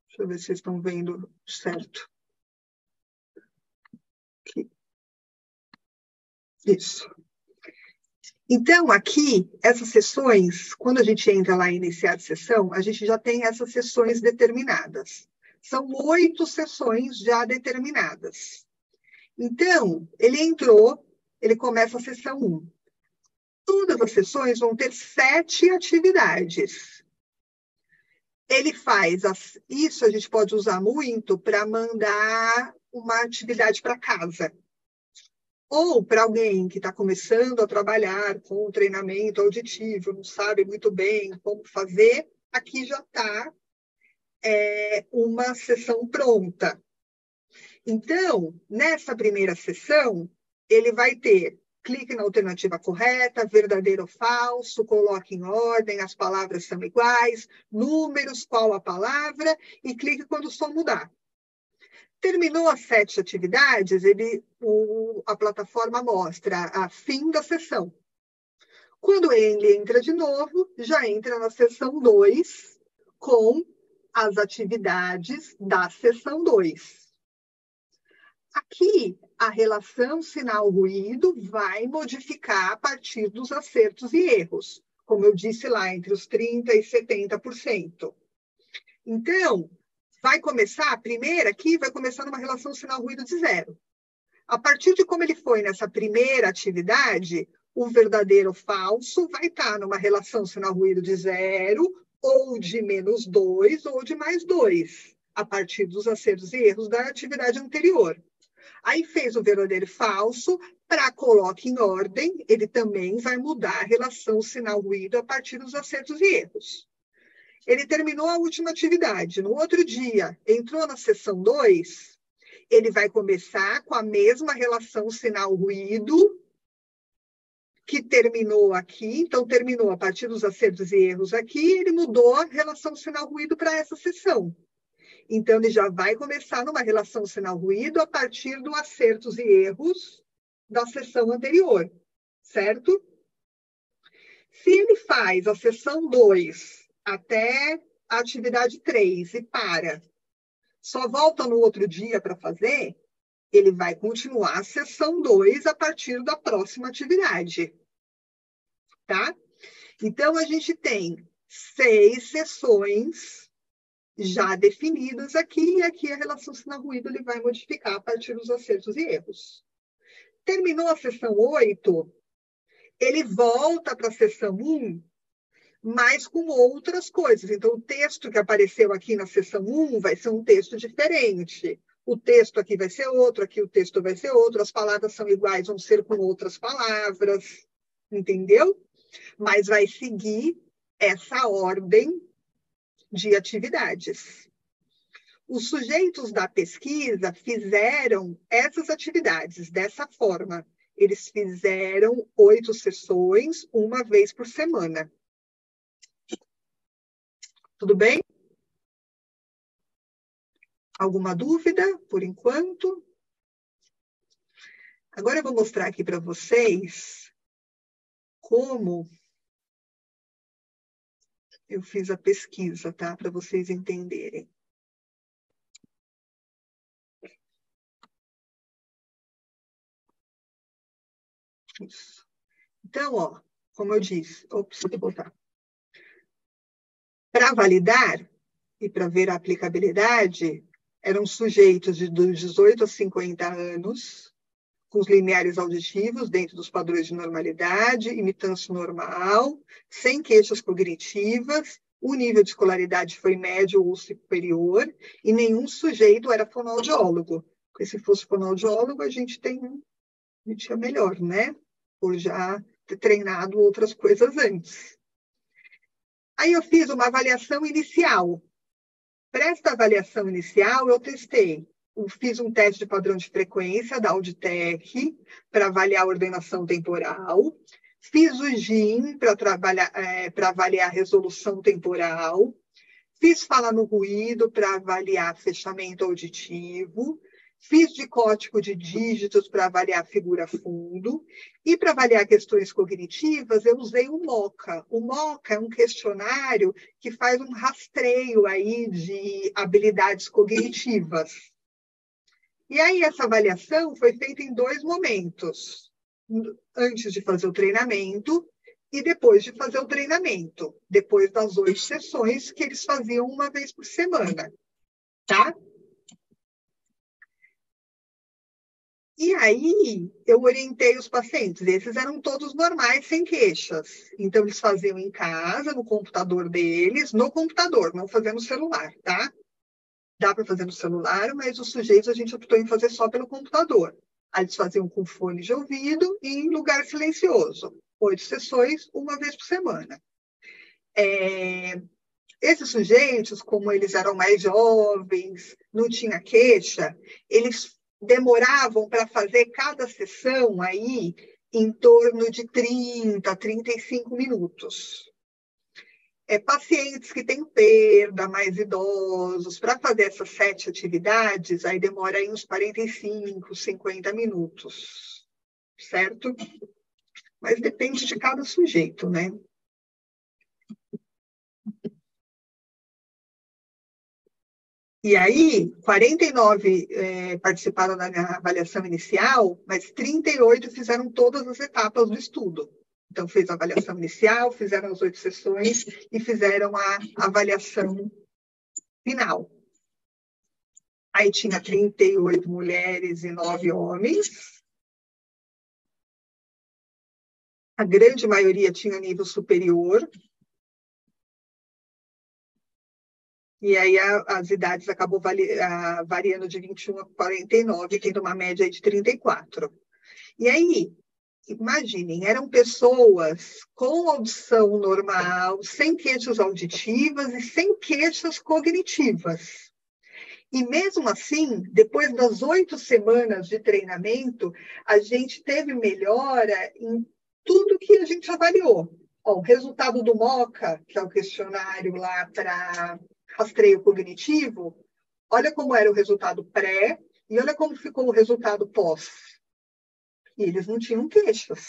Deixa eu ver se vocês estão vendo certo. Aqui. Isso. Então, aqui, essas sessões, quando a gente entra lá em iniciar sessão, a gente já tem essas sessões determinadas. São 8 sessões já determinadas. Então, ele entrou, ele começa a sessão 1. Todas as sessões vão ter 7 atividades. Ele faz, isso a gente pode usar muito para mandar uma atividade para casa. Ou para alguém que está começando a trabalhar com treinamento auditivo, não sabe muito bem como fazer, aqui já está uma sessão pronta. Então, nessa primeira sessão, ele vai ter clique na alternativa correta, verdadeiro ou falso, coloque em ordem, as palavras são iguais, números, qual a palavra, e clique quando o som mudar. Terminou as 7 atividades, a plataforma mostra a fim da sessão. Quando ele entra de novo, já entra na sessão 2 com as atividades da sessão 2. Aqui, a relação sinal-ruído vai modificar a partir dos acertos e erros, como eu disse lá, entre os 30% e 70%. Então, vai começar, a primeira aqui vai começar numa relação sinal-ruído de 0. A partir de como ele foi nessa primeira atividade, o verdadeiro ou falso vai estar numa relação sinal-ruído de 0, ou de -2, ou de +2, a partir dos acertos e erros da atividade anterior. Aí fez o verdadeiro e falso, para coloque em ordem, ele também vai mudar a relação sinal-ruído a partir dos acertos e erros. Ele terminou a última atividade. No outro dia, entrou na sessão 2, ele vai começar com a mesma relação sinal-ruído que terminou aqui. Então, terminou a partir dos acertos e erros aqui, ele mudou a relação sinal-ruído para essa sessão. Então, ele já vai começar numa relação sinal-ruído a partir dos acertos e erros da sessão anterior, certo? Se ele faz a sessão 2 até a atividade 3 e para, só volta no outro dia para fazer, ele vai continuar a sessão 2 a partir da próxima atividade, tá? Então, a gente tem 6 sessões já definidas aqui, e aqui a relação sinal-ruído ele vai modificar a partir dos acertos e erros. Terminou a sessão 8, ele volta para a sessão 1, mas com outras coisas. Então, o texto que apareceu aqui na sessão 1 vai ser um texto diferente. O texto aqui vai ser outro, aqui o texto vai ser outro, as palavras são iguais, vão ser com outras palavras, entendeu? Mas vai seguir essa ordem de atividades. Os sujeitos da pesquisa fizeram essas atividades dessa forma. Eles fizeram 8 sessões, uma vez por semana. Tudo bem? Alguma dúvida, por enquanto? Agora eu vou mostrar aqui para vocês como eu fiz a pesquisa, tá? Para vocês entenderem. Isso. Então, ó, como eu disse, deixa eu botar. Para validar e para ver a aplicabilidade, eram sujeitos dos 18 a 50 anos, com os lineares auditivos dentro dos padrões de normalidade, imitância normal, sem queixas cognitivas, o nível de escolaridade foi médio ou superior, e nenhum sujeito era fonoaudiólogo. Porque se fosse fonoaudiólogo, a gente é melhor, né? Por já ter treinado outras coisas antes. Aí eu fiz uma avaliação inicial. Para esta avaliação inicial, eu fiz um teste de padrão de frequência da Auditec para avaliar a ordenação temporal. Fiz o GIM para avaliar a resolução temporal. Fiz fala no ruído para avaliar fechamento auditivo. Fiz dicótico de dígitos para avaliar figura fundo. E para avaliar questões cognitivas, eu usei o MoCA. O MoCA é um questionário que faz um rastreio aí de habilidades cognitivas. E aí essa avaliação foi feita em 2 momentos. Antes de fazer o treinamento e depois de fazer o treinamento. Depois das 8 sessões que eles faziam uma vez por semana. Tá? E aí, eu orientei os pacientes. Esses eram todos normais, sem queixas. Então, eles faziam em casa, no computador deles, no computador, não fazendo no celular, tá? Dá para fazer no celular, mas os sujeitos a gente optou em fazer só pelo computador. Aí eles faziam com fone de ouvido e em lugar silencioso. 8 sessões, uma vez por semana. Esses sujeitos, como eles eram mais jovens, não tinha queixa, eles demoravam para fazer cada sessão aí em torno de 30, 35 minutos. Pacientes que têm perda, mais idosos, para fazer essas 7 atividades, aí demora aí uns 45, 50 minutos, certo? Mas depende de cada sujeito, né? E aí, 49 participaram da avaliação inicial, mas 38 fizeram todas as etapas do estudo. Então, fez a avaliação inicial, fizeram as 8 sessões e fizeram a avaliação final. Aí tinha 38 mulheres e 9 homens. A grande maioria tinha nível superior. E aí as idades acabou variando de 21 a 49, tendo uma média de 34. E aí, imaginem, eram pessoas com audição normal, sem queixas auditivas e sem queixas cognitivas. E mesmo assim, depois das 8 semanas de treinamento, a gente teve melhora em tudo que a gente avaliou. O resultado do MoCA, que é o questionário lá para rastreio cognitivo, olha como era o resultado pré e olha como ficou o resultado pós. E eles não tinham queixas.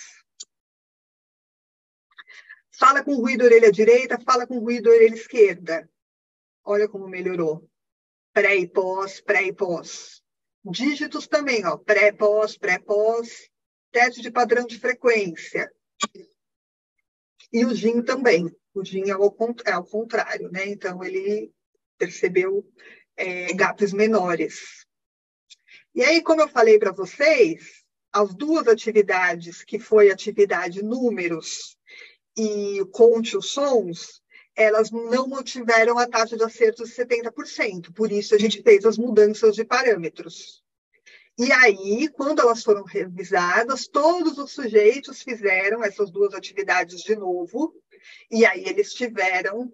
Fala com ruído orelha direita, fala com ruído orelha esquerda. Olha como melhorou. Pré e pós, pré e pós. Dígitos também, ó, pré, pós, pré, pós. Teste de padrão de frequência. E o GIM também. O GIM é ao contrário, né? Então, ele percebeu gaps menores. E aí, como eu falei para vocês, as 2 atividades, que foi a atividade números e conte os sons, elas não tiveram a taxa de acerto de 70%. Por isso, a gente fez as mudanças de parâmetros. E aí, quando elas foram revisadas, todos os sujeitos fizeram essas 2 atividades de novo, e aí eles tiveram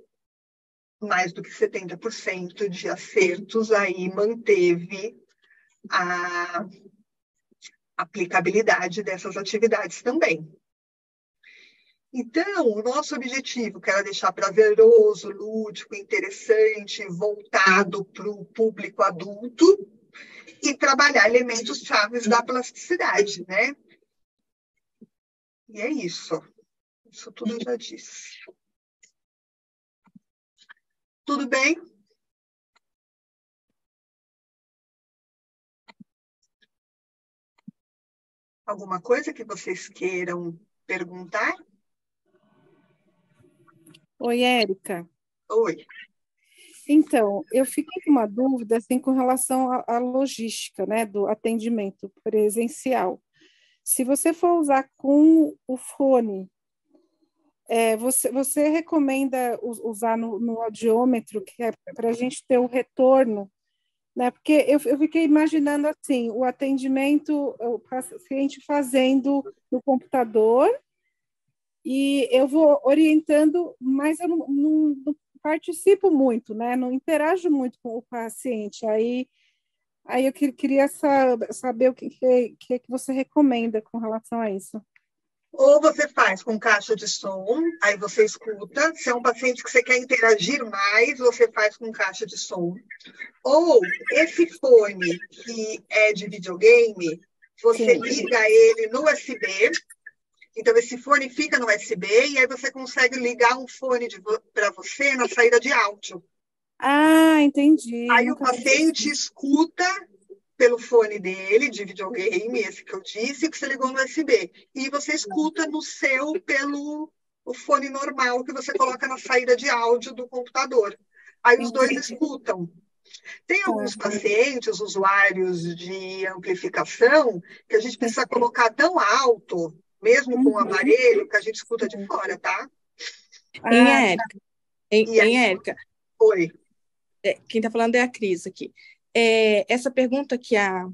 mais do que 70% de acertos, aí manteve a aplicabilidade dessas atividades também. Então, o nosso objetivo, que era deixar prazeroso, lúdico, interessante, voltado para o público adulto e trabalhar elementos chaves da plasticidade, né? E é isso. Isso tudo eu já disse. Tudo bem? Alguma coisa que vocês queiram perguntar? Oi, Érica. Oi. Então, eu fiquei com uma dúvida assim, com relação à logística, né, do atendimento presencial. Se você for usar com o fone, você recomenda usar no audiômetro, que é para a gente ter o retorno, né? Porque eu fiquei imaginando assim, o atendimento, o paciente fazendo no computador, e eu vou orientando, mas eu não participo muito, né? Não interajo muito com o paciente. Aí eu queria saber o que você recomenda com relação a isso. Ou você faz com caixa de som, aí você escuta. Se é um paciente que você quer interagir mais, você faz com caixa de som. Ou esse fone que é de videogame, você liga ele no USB. Então, esse fone fica no USB e aí você consegue ligar um fone para você na saída de áudio. Ah, entendi. Aí o paciente escuta pelo fone dele, de videogame, esse que eu disse, que você ligou no USB. E você escuta no seu pelo o fone normal que você coloca na saída de áudio do computador. Aí os dois escutam. Tem alguns pacientes, usuários de amplificação, que a gente precisa colocar tão alto, mesmo com o aparelho, que a gente escuta de fora, tá? Érica. Oi. Quem está falando é a Cris aqui. Essa pergunta que a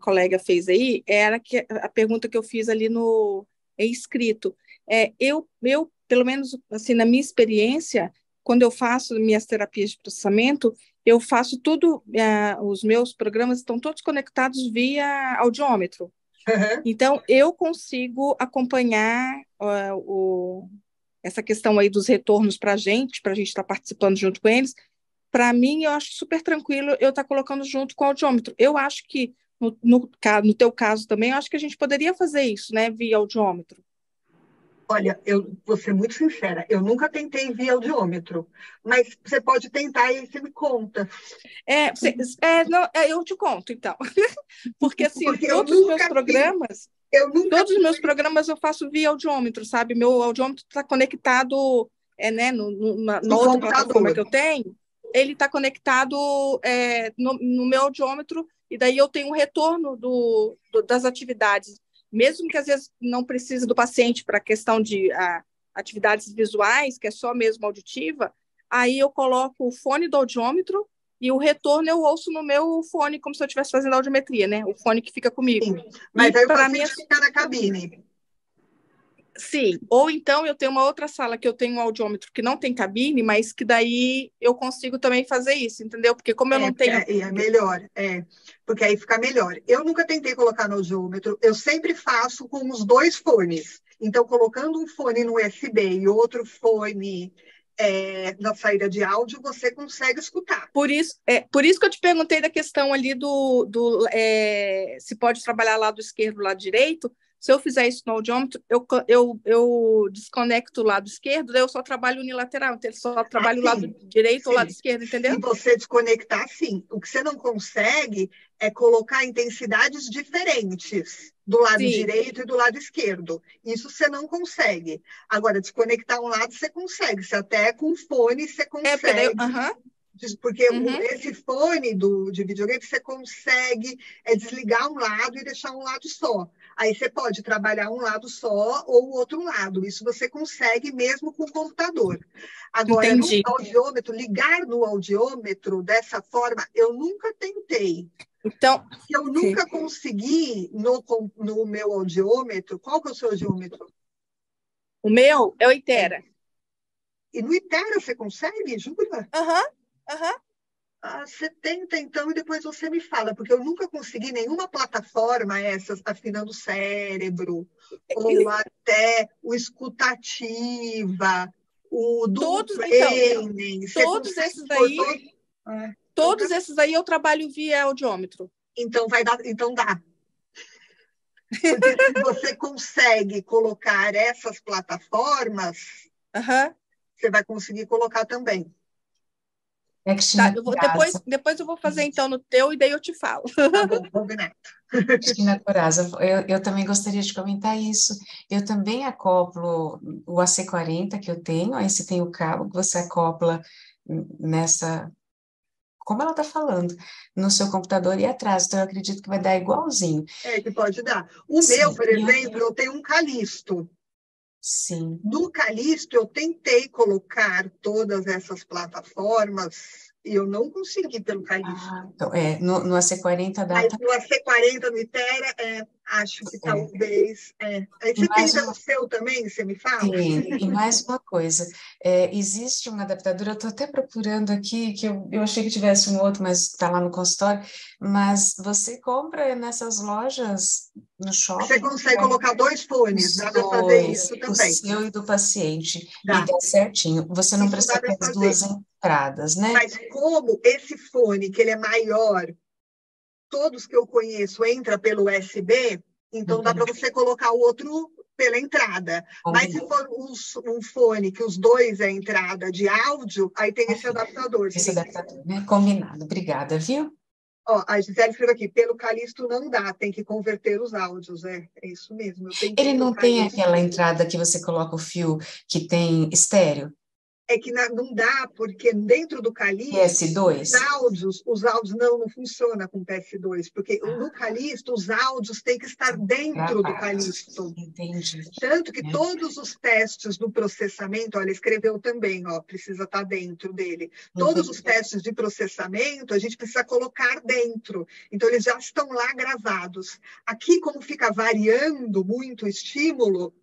colega fez aí era a pergunta que eu fiz ali no escrito. Eu, pelo menos assim, na minha experiência, quando eu faço minhas terapias de processamento, eu faço tudo, os meus programas estão todos conectados via audiômetro. Uhum. Então, eu consigo acompanhar essa questão aí dos retornos para a gente estar participando junto com eles. Para mim, eu acho super tranquilo eu estar colocando junto com o audiômetro. Eu acho que, no teu caso também, eu acho que a gente poderia fazer isso, né, via audiômetro. Olha, eu vou ser muito sincera, eu nunca tentei via audiômetro, mas você pode tentar e você me conta. Eu te conto, então. Porque, assim, todos os meus programas eu faço via audiômetro, sabe? Meu audiômetro está conectado, né, na outra plataforma que eu tenho, ele está conectado no meu audiômetro, e daí eu tenho um retorno das atividades. Mesmo que às vezes não precise do paciente para a questão de atividades visuais, que é só mesmo auditiva, aí eu coloco o fone do audiômetro e o retorno eu ouço no meu fone, como se eu estivesse fazendo audiometria, né? O fone que fica comigo. Sim, mas aí o paciente fica na cabine. Sim, ou então eu tenho uma outra sala que eu tenho um audiômetro que não tem cabine, mas que daí eu consigo também fazer isso, entendeu? Porque como eu não tenho... É melhor, porque aí fica melhor. Eu nunca tentei colocar no audiômetro, eu sempre faço com os dois fones. Então, colocando um fone no USB e outro fone na saída de áudio, você consegue escutar. Por isso que eu te perguntei da questão ali se pode trabalhar lado esquerdo, lado direito. Se eu fizer isso no audiômetro, eu desconecto o lado esquerdo, daí eu só trabalho unilateral, então eu só trabalho o lado direito ou lado esquerdo, entendeu? Se você desconectar, sim. O que você não consegue é colocar intensidades diferentes do lado direito e do lado esquerdo. Isso você não consegue. Agora, desconectar um lado você consegue. Você até com fone você consegue. Porque esse fone de videogame você consegue desligar um lado e deixar um lado só. Aí você pode trabalhar um lado só ou o outro lado. Isso você consegue mesmo com o computador. Agora, no audiômetro, ligar no audiômetro dessa forma, eu nunca tentei. Então, eu nunca consegui no meu audiômetro. Qual que é o seu audiômetro? O meu é o Itera. E no Itera você consegue, jura? Aham. Você tenta, então, e depois você me fala, porque eu nunca consegui nenhuma plataforma, essas, afinando o cérebro, ou até o escutativa, o do training. Todos esses daí, todos então, esses aí eu trabalho via audiômetro. Então vai dar, então dá. Porque se você consegue colocar essas plataformas, você vai conseguir colocar também. Tá, depois eu vou fazer então no teu e daí eu te falo. Tá bom, combinado. Cristina Coraza, eu também gostaria de comentar isso. Eu também acoplo o AC40 que eu tenho, aí você tem o cabo que você acopla nessa, como ela está falando, no seu computador e atrás, então eu acredito que vai dar igualzinho. Que pode dar. O meu, por exemplo, eu tenho um Callisto. Sim. No Callisto, eu tentei colocar todas essas plataformas e eu não consegui pelo Callisto. Então, no AC40 dá. Mas no AC40, no Itera, acho que talvez. Aí você tenta no seu também, você me fala? Sim, e mais uma coisa, existe um adaptador, eu estou até procurando aqui, que eu achei que tivesse um outro, mas está lá no consultório, mas você compra nessas lojas no shopping. Você consegue colocar 2 fones, dá para fazer isso também. O seu e do paciente, e dá certinho. Você não precisa ter as 2 entradas, né? Mas como esse fone, que ele é maior, todos que eu conheço entra pelo USB, então dá para você colocar o outro pela entrada. Mas se for um fone que os 2 é entrada de áudio, aí tem esse adaptador. Esse adaptador, né? Combinado. Obrigada, viu? A Gisele escreveu aqui, pelo Callisto não dá, tem que converter os áudios. É isso mesmo. Ele não tem aquela entrada que você coloca o fio que tem estéreo? É que não dá, porque dentro do Callisto, PS2? os áudios não funciona com PS2, porque no Callisto os áudios têm que estar dentro do Callisto. Entendi. Tanto que todos os testes do processamento, olha, escreveu também, precisa estar dentro dele. Todos os testes de processamento a gente precisa colocar dentro. Então, eles já estão lá gravados. Aqui, como fica variando muito o estímulo,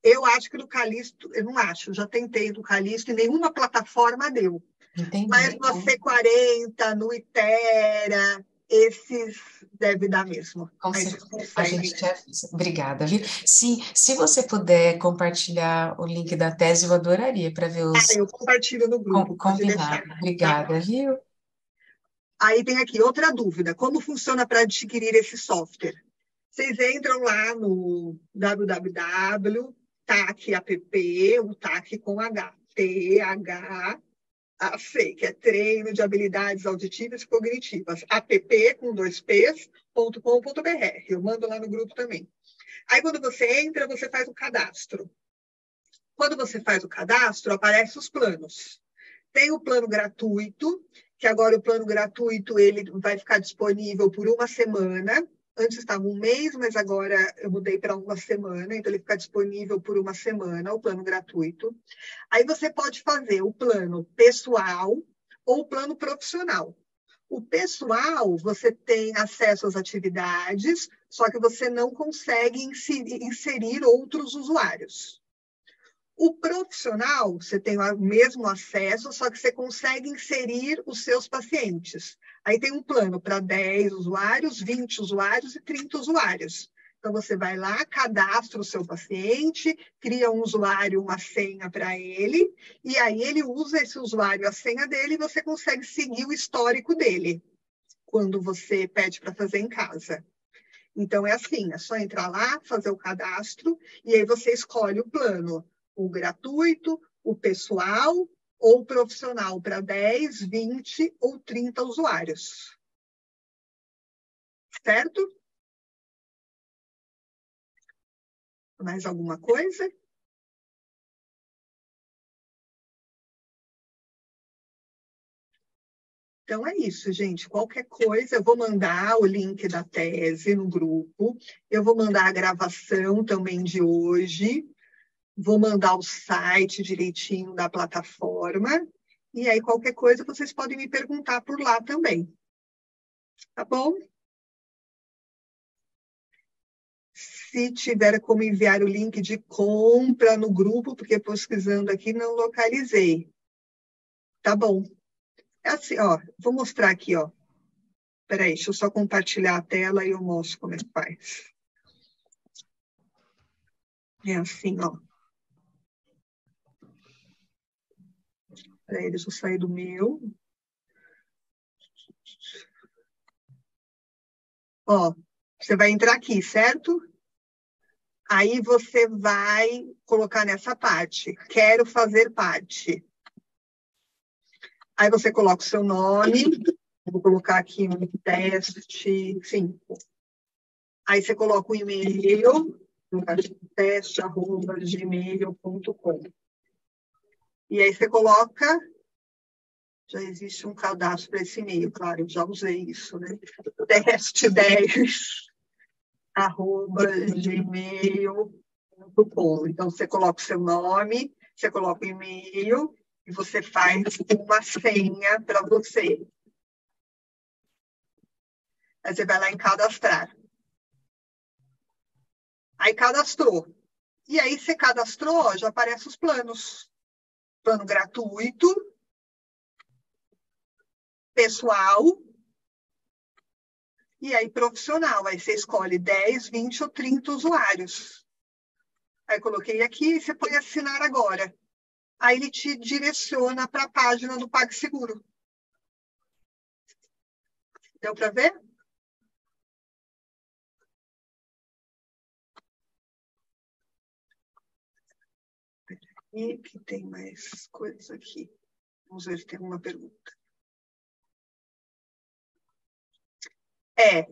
eu acho que no Callisto, eu não acho, já tentei no Callisto e nenhuma plataforma deu. Entendi. Mas no AC40, no Itera, esses deve dar mesmo. A gente obrigada, viu? Sim, se você puder compartilhar o link da tese, eu adoraria para ver os... eu compartilho no grupo. Combinado, obrigada, viu? Aí tem aqui outra dúvida, como funciona para adquirir esse software? Vocês entram lá no www.tac app, o TAC com H, THAC, que é Treino de Habilidades Auditivas e Cognitivas, app com 2 Ps.com.br. Eu mando lá no grupo também. Aí, quando você entra, você faz o cadastro. Quando você faz o cadastro, aparecem os planos. Tem o plano gratuito, que agora o plano gratuito ele vai ficar disponível por 1 semana. Antes estava 1 mês, mas agora eu mudei para 1 semana, então ele fica disponível por 1 semana, o plano gratuito. Aí você pode fazer o plano pessoal ou o plano profissional. O pessoal, você tem acesso às atividades, só que você não consegue inserir outros usuários. O profissional, você tem o mesmo acesso, só que você consegue inserir os seus pacientes. Aí tem um plano para 10 usuários, 20 usuários e 30 usuários. Então, você vai lá, cadastra o seu paciente, cria um usuário, uma senha para ele, e aí ele usa esse usuário, a senha dele, e você consegue seguir o histórico dele, quando você pede para fazer em casa. Então, é assim, é só entrar lá, fazer o cadastro, e aí você escolhe o plano. O gratuito, o pessoal ou o profissional para 10, 20 ou 30 usuários. Certo? Mais alguma coisa? Então, é isso, gente. Qualquer coisa, eu vou mandar o link da tese no grupo. Eu vou mandar a gravação também de hoje. Vou mandar o site direitinho da plataforma. E aí, qualquer coisa, vocês podem me perguntar por lá também. Tá bom? Se tiver como enviar o link de compra no grupo, porque pesquisando aqui não localizei. Tá bom. É assim, ó, vou mostrar aqui, ó. Peraí, deixa eu só compartilhar a tela e eu mostro como é que faz. É assim, ó. Peraí, deixa eu sair do meu. Ó, você vai entrar aqui, certo? Aí você vai colocar nessa parte. Quero fazer parte. Aí você coloca o seu nome. Vou colocar aqui um teste 5. Aí você coloca o e-mail. teste@gmail.com. E aí você coloca... Já existe um cadastro para esse e-mail, claro, eu já usei isso, né? teste10@gmail.com. Então, você coloca o seu nome, você coloca o e-mail e você faz uma senha para você. Aí você vai lá em cadastrar. Aí cadastrou. E aí você cadastrou, já aparecem os planos. Plano gratuito, pessoal, e aí profissional. Aí você escolhe 10, 20 ou 30 usuários. Aí coloquei aqui e você põe assinar agora. Aí ele te direciona para a página do PagSeguro. Deu para ver? E que tem mais coisas aqui. Vamos ver se tem alguma pergunta.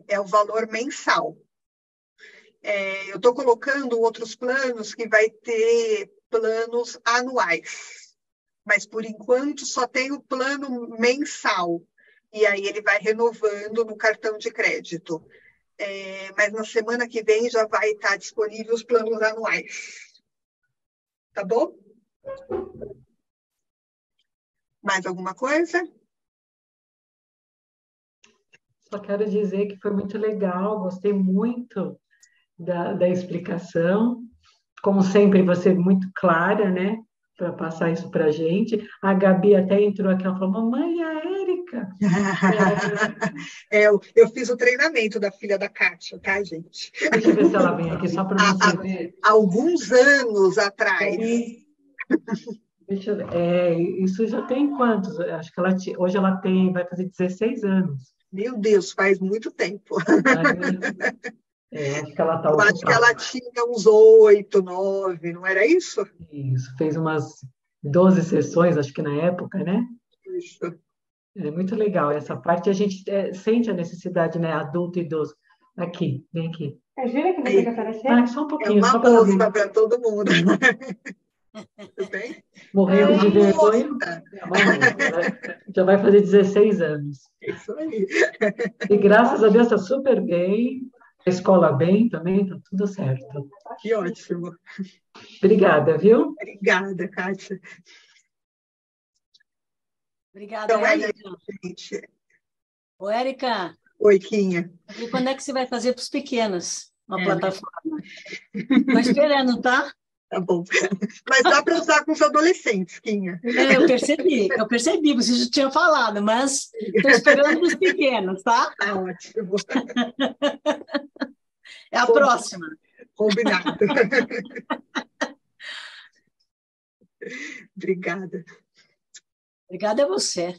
É o valor mensal. Eu estou colocando outros planos que vai ter planos anuais. Mas, por enquanto, só tem o plano mensal. E aí ele vai renovando no cartão de crédito. Mas na semana que vem já vai estar disponível os planos anuais. Tá bom? Mais alguma coisa? Só quero dizer que foi muito legal, gostei muito da explicação. Como sempre, você é muito clara, né? Para passar isso para a gente. A Gabi até entrou aqui, ela falou, mamãe, a Érica. Eu fiz o treinamento da filha da Kátia, tá, gente? Deixa eu ver se ela vem aqui, só para você ver. Alguns anos atrás. Deixa eu ver. Isso já tem quantos? Acho que hoje ela vai fazer 16 anos. Meu Deus, faz muito tempo. Acho que ela está ocupada. Acho que ela tinha uns 8, 9, não era isso? Isso, fez umas 12 sessões, acho que na época, né? Isso. É muito legal essa parte, a gente sente a necessidade, né? Adulto e idoso. Aqui, vem aqui. É Júlia que você quer aparecer? Só um pouquinho. É uma bolsa para todo mundo. Tudo bem? Morrendo de vergonha. Já vai fazer 16 anos. Isso aí. E graças a Deus está super bem. A escola bem também, está tudo certo. Que ótimo. Obrigada, viu? Obrigada, Kátia. Obrigada, então, gente. Ô, Érica. Oi, Quinha. E quando é que você vai fazer para os pequenos uma plataforma? Estou esperando, tá? Tá bom. Mas dá para usar com os adolescentes, Quinha. Eu percebi, você já tinha falado, mas estou esperando os pequenos, tá? Tá ótimo. É a próxima. Combinado. Obrigada. Obrigada a você.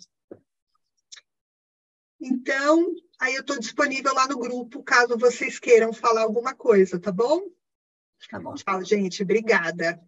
Então, aí eu estou disponível lá no grupo, caso vocês queiram falar alguma coisa, tá bom? Tá bom. Tchau, gente. Obrigada.